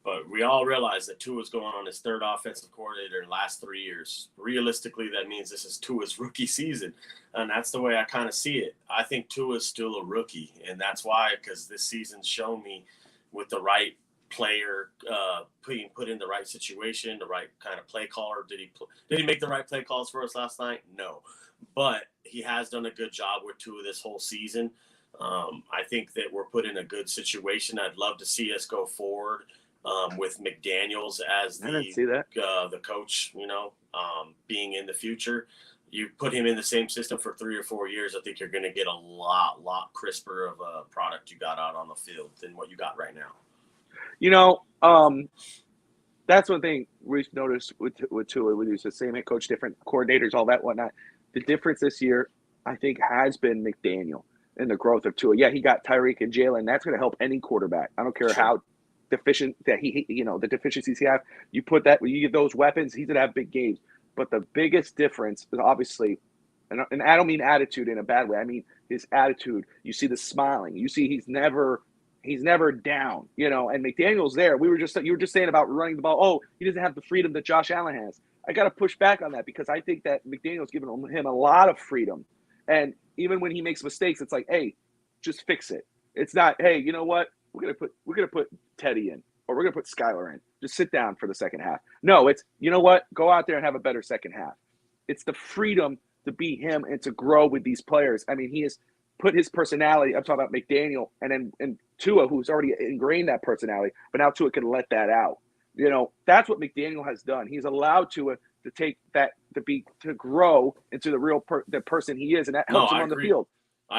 But we all realize that Tua's going on his third offensive coordinator in the last 3 years. Realistically, that means this is Tua's rookie season. And that's the way I kind of see it. I think Tua's still a rookie. And that's why, because this season's shown me with the right player, being put in the right situation, the right kind of play caller. Did he make the right play calls for us last night? No. But he has done a good job with Tua this whole season. I think that we're put in a good situation. I'd love to see us go forward with McDaniels as the coach, being in the future. You put him in the same system for 3 or 4 years, I think you're going to get a lot crisper of a product you got out on the field than what you got right now. That's one thing we've noticed with Tua. We use the same head coach, different coordinators, all that whatnot. The difference this year, I think, has been McDaniel and the growth of Tua. Yeah, he got Tyreek and Jalen. That's going to help any quarterback. I don't care how deficient that the deficiencies he have. You put that, when you give those weapons, he's going to have big games. But the biggest difference is obviously, and I don't mean attitude in a bad way. I mean his attitude. You see the smiling. You see he's never down. And McDaniel's there. You were just saying about running the ball. Oh, he doesn't have the freedom that Josh Allen has. I got to push back on that because I think that McDaniel's given him a lot of freedom. And even when he makes mistakes, it's like, hey, just fix it. It's not, hey, you know what? We're gonna put Teddy in, or we're gonna put Skylar in. Just sit down for the second half. No, it's, you know what? Go out there and have a better second half. It's the freedom to be him and to grow with these players. I mean, he is put his personality. I'm talking about McDaniel and Tua, who's already ingrained that personality, but now Tua can let that out. That's what McDaniel has done. He's allowed Tua to take that to grow into the person he is, and that helps him on the field.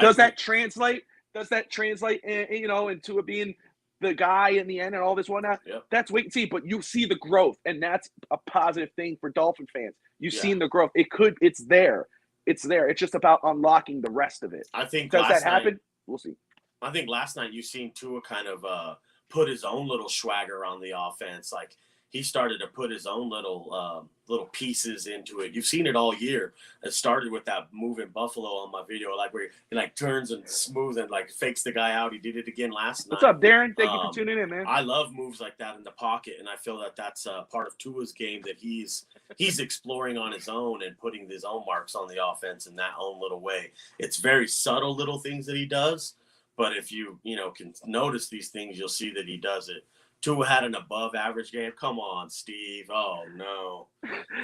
Does that translate? Into it being the guy in the end and all this whatnot? Yep. That's wait and see. But you see the growth, and that's a positive thing for Dolphin fans. You've seen the growth. It's there. It's there. It's just about unlocking the rest of it. I think does that happen? We'll see. I think last night you seen Tua kind of put his own little swagger on the offense. Like he started to put his own little pieces into it. You've seen it all year. It started with that move in Buffalo on my video, like where he like turns and smooth and like fakes the guy out. He did it again last night. What's up, Darren? Thank you for tuning in, man. I love moves like that in the pocket, and I feel that that's part of Tua's game that he's exploring on his own and putting his own marks on the offense in that own little way. It's very subtle little things that he does, but if you can notice these things, you'll see that he does it. Tua had an above-average game. Come on, Steve. Oh, no.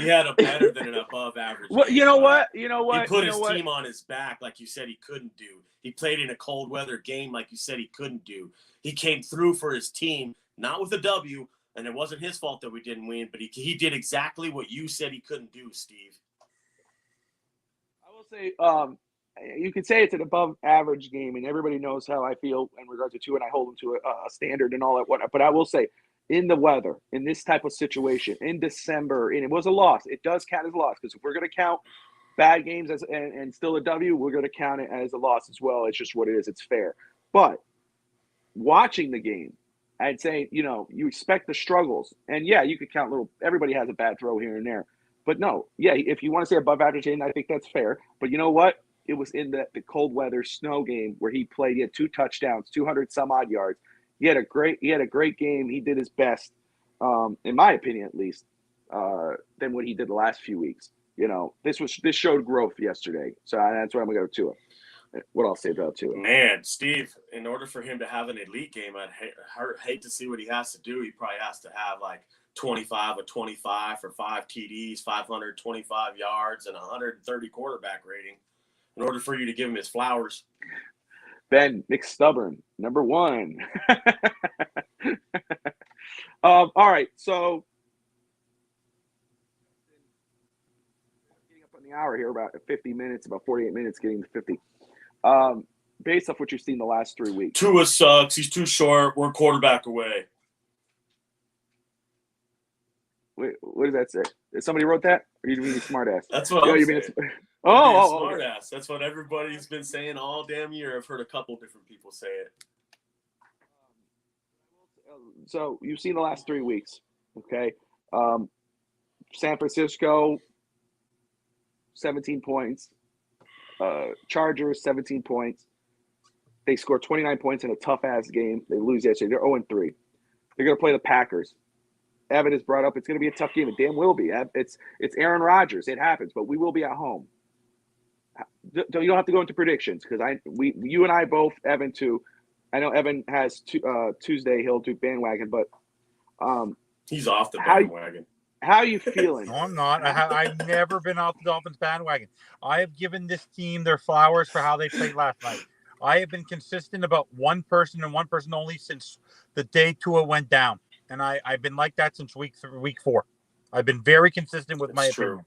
He had a better than an above-average game. You know what? He put his team on his back like you said he couldn't do. He played in a cold-weather game like you said he couldn't do. He came through for his team, not with a W, and it wasn't his fault that we didn't win, but he did exactly what you said he couldn't do, Steve. I will say you could say it's an above-average game, and everybody knows how I feel in regards to Tua, and I hold him to a standard and all that whatnot. But I will say, in the weather, in this type of situation, in December, and it was a loss. It does count as a loss because if we're going to count bad games and still a W, we're going to count it as a loss as well. It's just what it is. It's fair. But watching the game, I'd say, you expect the struggles. And, yeah, you could count everybody has a bad throw here and there. But, no, yeah, if you want to say above-average game, I think that's fair. But you know what? It was in the cold weather snow game where he played. He had 2 touchdowns, 200 some odd yards. He had a great game. He did his best, in my opinion, at least, than what he did the last few weeks. This showed growth yesterday. So that's why I'm gonna go to it. What I'll say about Tua. Man, Steve, in order for him to have an elite game, I'd hate to see what he has to do. He probably has to have like 25 or 25 for 5 TDs, 525 yards, and 130 quarterback rating. In order for you to give him his flowers. Ben, McStubborn, number 1. All right, so getting up on the hour here, about 50 minutes, about 48 minutes, getting to 50. Based off what you've seen the last 3 weeks. Tua sucks. He's too short. We're a quarterback away. Wait, what does that say? Somebody wrote that? Or you mean a smart ass? That's what I'm saying. Smart ass. That's what everybody's been saying all damn year. I've heard a couple different people say it. So you've seen the last 3 weeks, okay? San Francisco, 17 points. Chargers, 17 points. They scored 29 points in a tough-ass game. They lose yesterday. They're 0-3. They're going to play the Packers. Evan has brought up it's going to be a tough game. It damn will be. It's Aaron Rodgers. It happens, but we will be at home. You don't have to go into predictions because you and I both, Evan too. I know Evan has Tuesday he'll do bandwagon, but he's off the bandwagon. How are you feeling? No, I'm not. I've never been off the Dolphins bandwagon. I have given this team their flowers for how they played last night. I have been consistent about one person and one person only since the day Tua went down. And I've been like that since week 4. I've been very consistent with my opinion.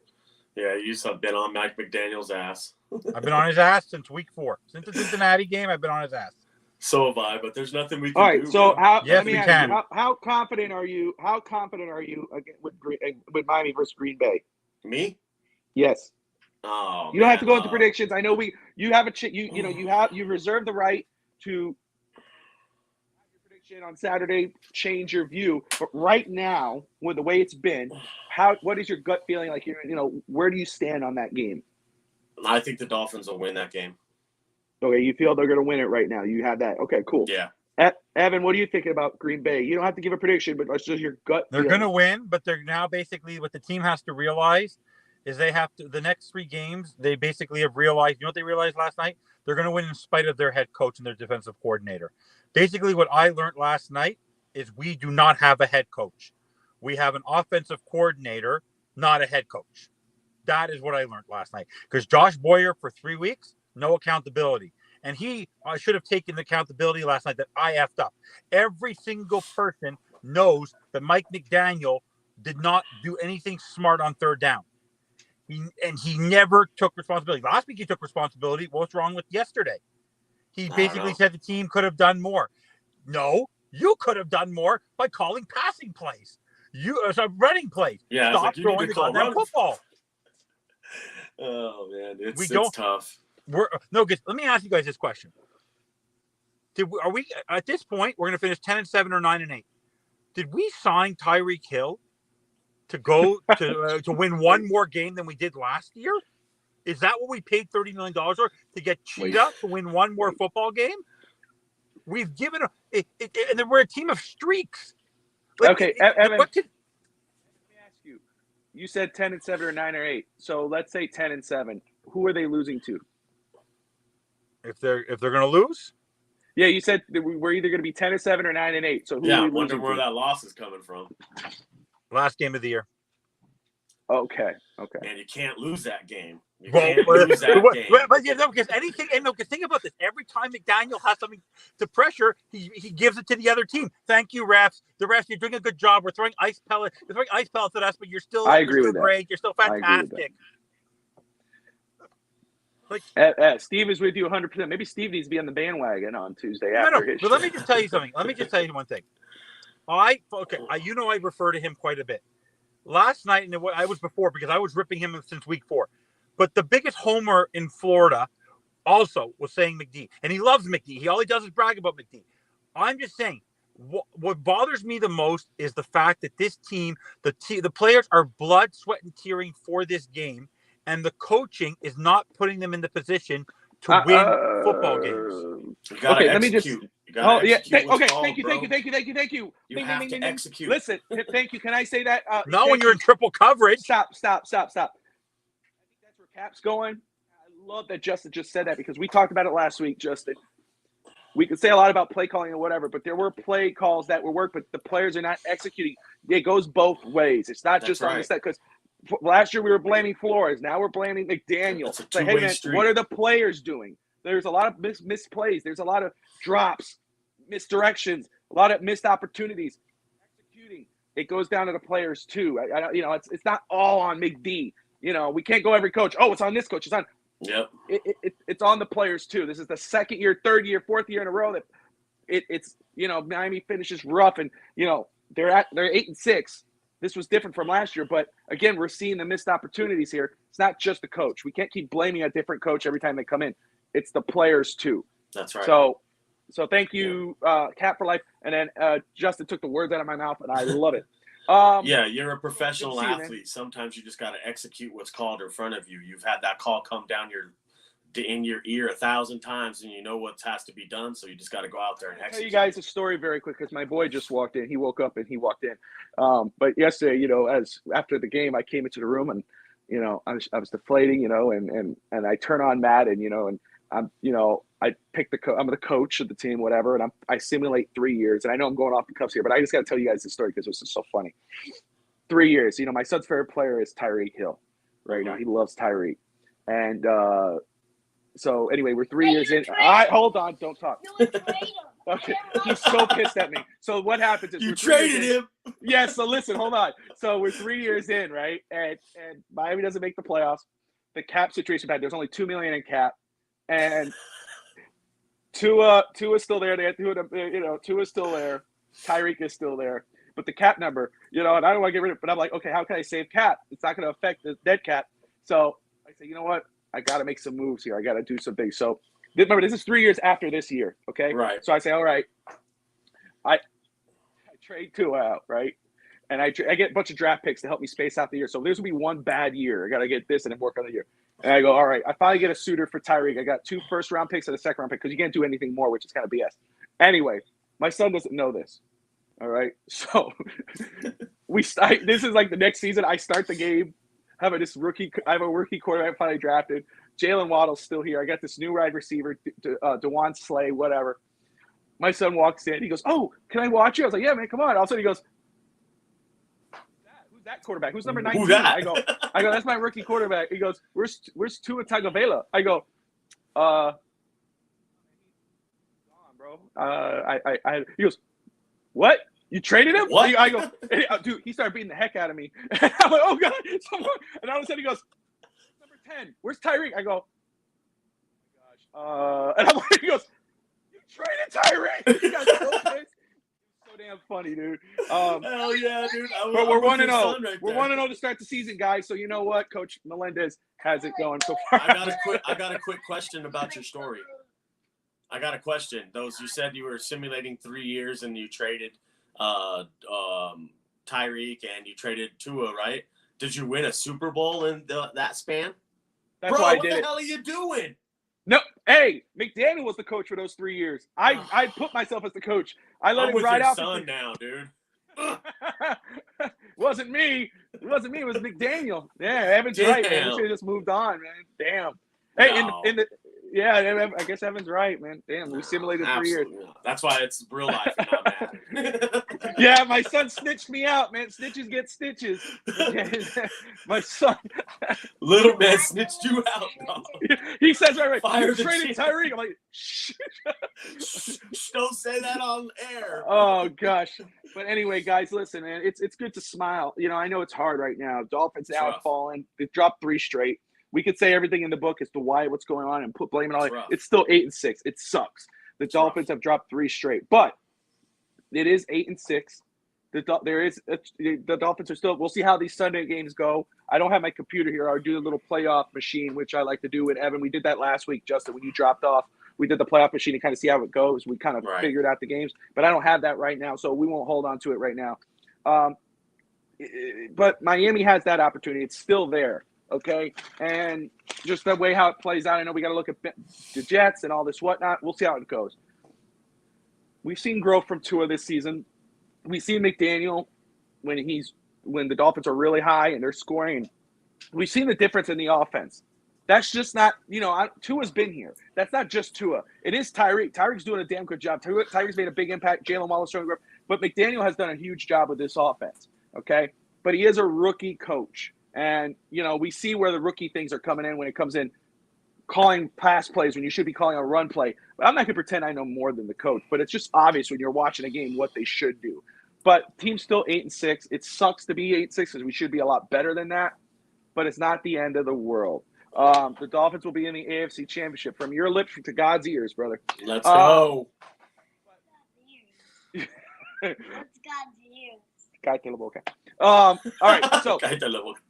Yeah, you have been on Mike McDaniel's ass. I've been on his ass since week 4. Since the Cincinnati game, I've been on his ass. So have I, but there's nothing we can do. All right, so how confident are you? How confident are you with Miami versus Green Bay? Me? Yes. Oh, you don't have to go into predictions. I know you have you reserve the right to on Saturday change your view, but right now with the way it's been, what is your gut feeling like? Where do you stand on that game? I think the Dolphins will win that game. Okay, you feel they're going to win it right now. You have that. Okay, cool. Yeah. Evan, what are you thinking about Green Bay? You don't have to give a prediction, but it's just your gut. They're going to win, but they're now basically what the team has to realize is they have to the next 3 games. They basically have realized. You know what they realized last night? They're going to win in spite of their head coach and their defensive coordinator. Basically, what I learned last night is we do not have a head coach. We have an offensive coordinator, not a head coach. That is what I learned last night. Because Josh Boyer for 3 weeks, no accountability. And he should have taken accountability last night that I effed up. Every single person knows that Mike McDaniel did not do anything smart on third down. He never took responsibility. Last week he took responsibility. What's wrong with yesterday? He basically said the team could have done more. No, you could have done more by calling passing plays. Running plays. Yeah, Stop throwing the goddamn football. Oh man, it's tough. Let me ask you guys this question: Are we at this point? We're going to finish 10-7 or 9-8. Did we sign Tyreek Hill to go to win one more game than we did last year? Is that what we paid $30 million for, to get Cheetah to win one more football game? We've given and then we're a team of streaks. Okay, Evan, let me ask you. You said 10-7 or 9 or 8. So let's say 10-7. Who are they losing to? If they're going to lose? Yeah, you said that we're either going to be 10-7 or 9-8. So who are we losing wonder where to? that loss is coming from. Last game of the year. Okay. And you can't lose that game. Because anything, because think about this. Every time McDaniel has something to pressure, he gives it to the other team. Thank you, refs. The refs, you're doing a good job. We're throwing ice pellets. You're throwing ice pellets at us, but you're still great. You're still fantastic. Steve is with you 100%. Maybe Steve needs to be on the bandwagon on Tuesday But let me just tell you something. Let me just tell you one thing. I refer to him quite a bit. Last night, and I was before because I was ripping him since week 4. But the biggest homer in Florida also was saying McD. And he loves McD. All he does is brag about McD. I'm just saying, what bothers me the most is the fact that this team, the players are blood, sweat, and tearing for this game. And the coaching is not putting them in the position to win football games. Okay, let me just. Thank you. You have to execute. Listen, thank you. Can I say that? Not when you're in triple coverage. Stop. I think that's where Cap's going. I love that Justin just said that because we talked about it last week, Justin. We could say a lot about play calling or whatever, but there were play calls that were work, but the players are not executing. It goes both ways. It's not just on the set because last year we were blaming Flores. Now we're blaming McDaniel. It's like, hey, man, what are the players doing? There's a lot of missed plays. There's a lot of drops, misdirections, a lot of missed opportunities. Executing. It goes down to the players too. It's not all on McD. We can't go every coach. Oh, it's on this coach. It's on. Yep. It's on the players too. This is the second year, third year, fourth year in a row that it's Miami finishes rough and they're 8-6. This was different from last year, but again, we're seeing the missed opportunities here. It's not just the coach. We can't keep blaming a different coach every time they come in. It's the players too. That's right. So thank you, Cap for life. And then Justin took the words out of my mouth, and I love it. You're a professional athlete. Sometimes you just got to execute what's called in front of you. You've had that call come down in your ear 1,000 times, and you know what has to be done. So you just got to go out there and execute. I'll tell you guys a story very quick because my boy just walked in. He woke up and he walked in. But yesterday, as after the game, I came into the room and I was deflating, and I turn on Matt and I pick I'm the coach of the team, whatever, and I simulate 3 years. And I know I'm going off the cuffs here, but I just got to tell you guys this story because this is so funny. 3 years. My son's favorite player is Tyreek Hill right now. He loves Tyreek. And so anyway, we're 3 years in. Hold on. Don't talk. You would trade him. Okay. He's so pissed at me. So what happens is you traded him. Yeah. So listen, hold on. So we're 3 years in, right? And Miami doesn't make the playoffs. The cap situation bad. There's only $2 million in cap. And Tua's still there. Tua's still there. Tyreek is still there. But the cap number, and I don't want to get rid of it. But I'm like, okay, how can I save cap? It's not going to affect the dead cap. So I say, you know what? I got to make some moves here. I got to do some things. So remember, this is 3 years after this year. Okay. Right. So I say, all right, I trade Tua out, right? And I get a bunch of draft picks to help me space out the year. So there's going to be one bad year. I got to get this and then work on the year. And I go, all right, I finally get a suitor for Tyreek. I got 2 first-round picks and a second-round pick because you can't do anything more, which is kind of BS. Anyway, my son doesn't know this. All right, so this is like the next season. I start the game. I have a rookie quarterback finally drafted. Jalen Waddle's still here. I got this new wide receiver, DeJuan Slay, whatever. My son walks in. He goes, "Oh, can I watch you?" I was like, "Yeah, man, come on." All of a sudden, he goes, "Who's that quarterback? Who's number 19?" I go, "That's my rookie quarterback." He goes, "Where's Tua Tagovailoa?" I go, He goes, what? You traded him? What? I go, dude, he started beating the heck out of me. I'm like, oh, God. And all of a sudden he goes, number 10, where's Tyreek? I go, oh, my gosh. And I'm like, he goes, you traded Tyreek? He got so pissed. So damn funny, dude. Hell yeah, dude. But we're 1-0. We're 1-0 to start the season, guys. So you know what? Coach Melendez has it going so far. I got a quick question about your story. I got a question. You said you were simulating 3 years and you traded Tyreek and you traded Tua, right? Did you win a Super Bowl in that span? That's Bro, why I what did the it. hell are you doing? No, hey, McDaniel was the coach for those 3 years. I put myself as the coach. I let I'm him with ride your out. son now, dude. Wasn't me. It wasn't me. It was McDaniel. Yeah, Evan's right, man. We should have just moved on, man. Damn. Hey, No. yeah, I guess Evan's right, man. Damn, we simulated 3 years. Not. That's why it's real life and not matter. Yeah, my son snitched me out, man. Snitches get stitches. My son. Little man snitched you out, dog. He says right. Fire You the traded chief. Tyreek. I'm like, shh. Don't say that on air. Oh gosh. But anyway, guys, listen, man. It's good to smile. You know, I know it's hard right now. Dolphins now have fallen. They've dropped 3 straight. We could say everything in the book as to what's going on and put blame it on it. It's still 8-6. It sucks. The Dolphins have dropped 3 straight, but it is 8-6. The Dolphins are still. We'll see how these Sunday games go. I don't have my computer here. I'll do a little playoff machine, which I like to do with Evan. We did that last week, Justin, when you dropped off. We did the playoff machine to kind of see how it goes. We kind of figured out the games, but I don't have that right now, so we won't hold on to it right now. But Miami has that opportunity. It's still there. Okay, and just the way how it plays out, I know we got to look at the Jets and all this whatnot. We'll see how it goes. We've seen growth from Tua this season. We've seen McDaniel when the Dolphins are really high and they're scoring. We've seen the difference in the offense. That's just not, Tua's been here. That's not just Tua. It is Tyreek. Tyreek's doing a damn good job. Tyreek's made a big impact. Jalen Wallace showing growth. But McDaniel has done a huge job with this offense, okay? But he is a rookie coach. And, we see where the rookie things are coming in when it comes in calling pass plays when you should be calling a run play. But I'm not going to pretend I know more than the coach, but it's just obvious when you're watching a game what they should do. But team's still 8-6. It sucks to be 8-6 because we should be a lot better than that, but it's not the end of the world. The Dolphins will be in the AFC Championship. From your lips to God's ears, brother. Let's go. That's God's ears. Cállate la boca. All right, so Cállate la boca.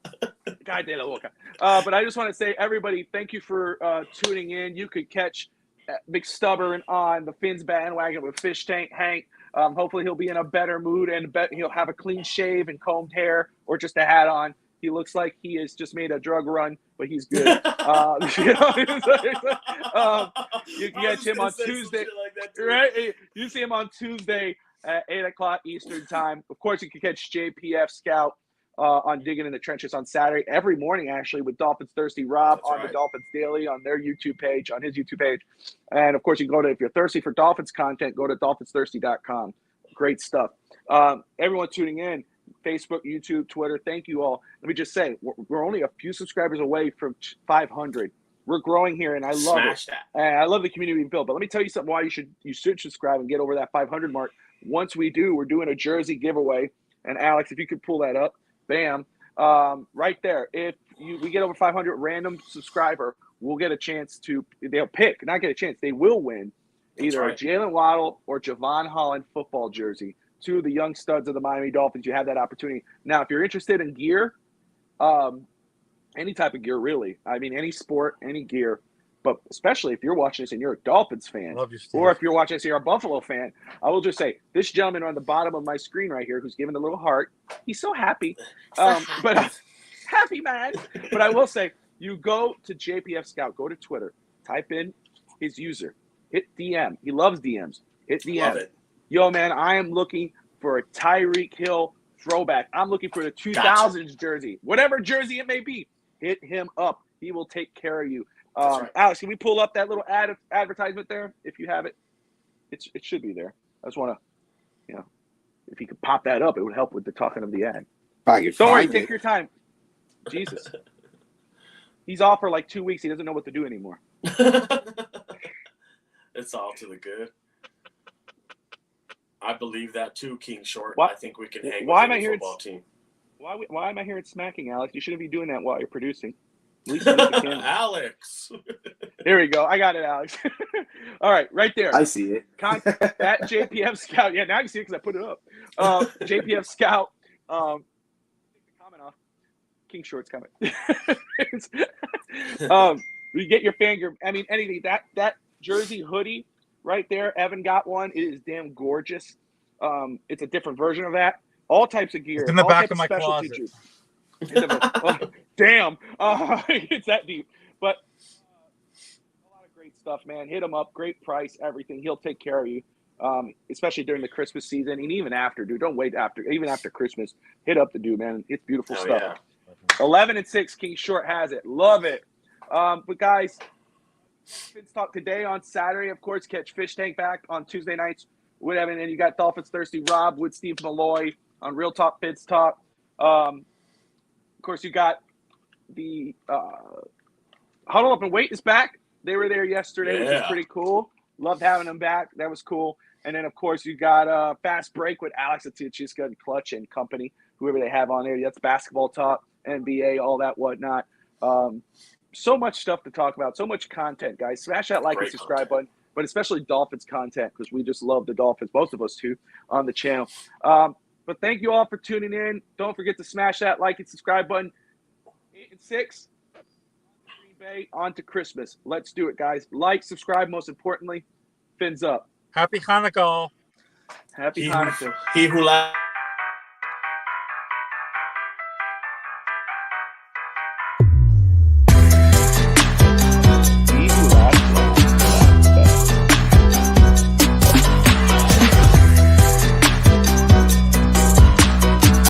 Cállate la boca. But I just want to say, everybody, thank you for tuning in. You could catch McStubborn on the Fins bandwagon with Fish Tank Hank. Hopefully he'll be in a better mood and he'll have a clean shave and combed hair or just a hat on. He looks like he has just made a drug run, but he's good. You can catch him on Tuesday. Like right? You see him on Tuesday at 8 o'clock Eastern time. Of course, you can catch JPF Scout on Digging in the Trenches on Saturday, every morning, actually, with Dolphins Thirsty Rob on the Dolphins Daily on their YouTube page, on his YouTube page. And, of course, you can go to, if you're thirsty for Dolphins content, go to dolphinsthirsty.com. Great stuff. Everyone tuning in, Facebook, YouTube, Twitter, thank you all. Let me just say, we're only a few subscribers away from 500. We're growing here, and I love it. And I love the community we've built. But let me tell you something why you should subscribe and get over that 500 mark. Once we do, we're doing a jersey giveaway. And, Alex, if you could pull that up, bam, right there. If we get over 500 random subscriber, we'll get a chance to – they'll pick, not get a chance. They will win either a Jalen Waddle or Javon Holland football jersey. 2 of the young studs of the Miami Dolphins. You have that opportunity. Now, if you're interested in gear, any type of gear, really. I mean, any sport, any gear. But especially if you're watching this and you're a Dolphins fan, or if you're watching this and you're a Buffalo fan, I will just say, this gentleman on the bottom of my screen right here who's giving a little heart, he's so happy. But happy man. But I will say, you go to JPF Scout, go to Twitter, type in his user, hit DM. He loves DMs. Hit DM. Love it. Yo, man, I am looking for a Tyreek Hill throwback. I'm looking for the 2000s jersey. Whatever jersey it may be, hit him up. He will take care of you. Alex, can we pull up that little advertisement there if you have it? It should be there. I just want to, if you could pop that up, it would help with the talking of the ad. Don't worry, take your time. Jesus. He's off for like 2 weeks. He doesn't know what to do anymore. It's all to the good. I believe that too, King Short. Why- I think we can hang why with am I any hearing football team. Why am I hearing smacking, Alex? You shouldn't be doing that while you're producing. At least you need the camera. Alex. Here we go. I got it, Alex. All right, right there. I see it. At JPF Scout. Yeah, now you see it because I put it up. JPF Scout. Take the comment off. King Short's comment. You get your fan gear. I mean, anything. That jersey hoodie right there. Evan got one. It is damn gorgeous. It's a different version of that. All types of gear. It's in the all back types of my specialty closet. juice. Damn. It's that deep. But a lot of great stuff, man. Hit him up. Great price, everything. He'll take care of you, especially during the Christmas season and even after, dude. Don't wait even after Christmas. Hit up the dude, man. It's beautiful Oh, stuff. yeah. 11-6, King Short has it. Love it. But guys, Dolphins talk today on Saturday. Of course, catch Fish Tank back on Tuesday nights. Whatever. And then you got Dolphins Thirsty Rob with Steve Malloy on Real Talk Fits Talk. Of course, you got the Huddle Up and Wait is back. They were there yesterday, which is pretty cool. Loved having them back. That was cool. And then, of course, you got Fast Break with Alex Atichiska and Clutch and company, whoever they have on there. That's basketball talk, NBA, all that whatnot. So much stuff to talk about. So much content, guys. Smash that like and subscribe button, but especially Dolphins content because we just love the Dolphins, most of us too, on the channel. But thank you all for tuning in. Don't forget to smash that like and subscribe button. 8-6. Green Bay on to Christmas. Let's do it, guys. Like, subscribe, most importantly. Fins up. Happy Hanukkah. Happy Hanukkah. He who laughs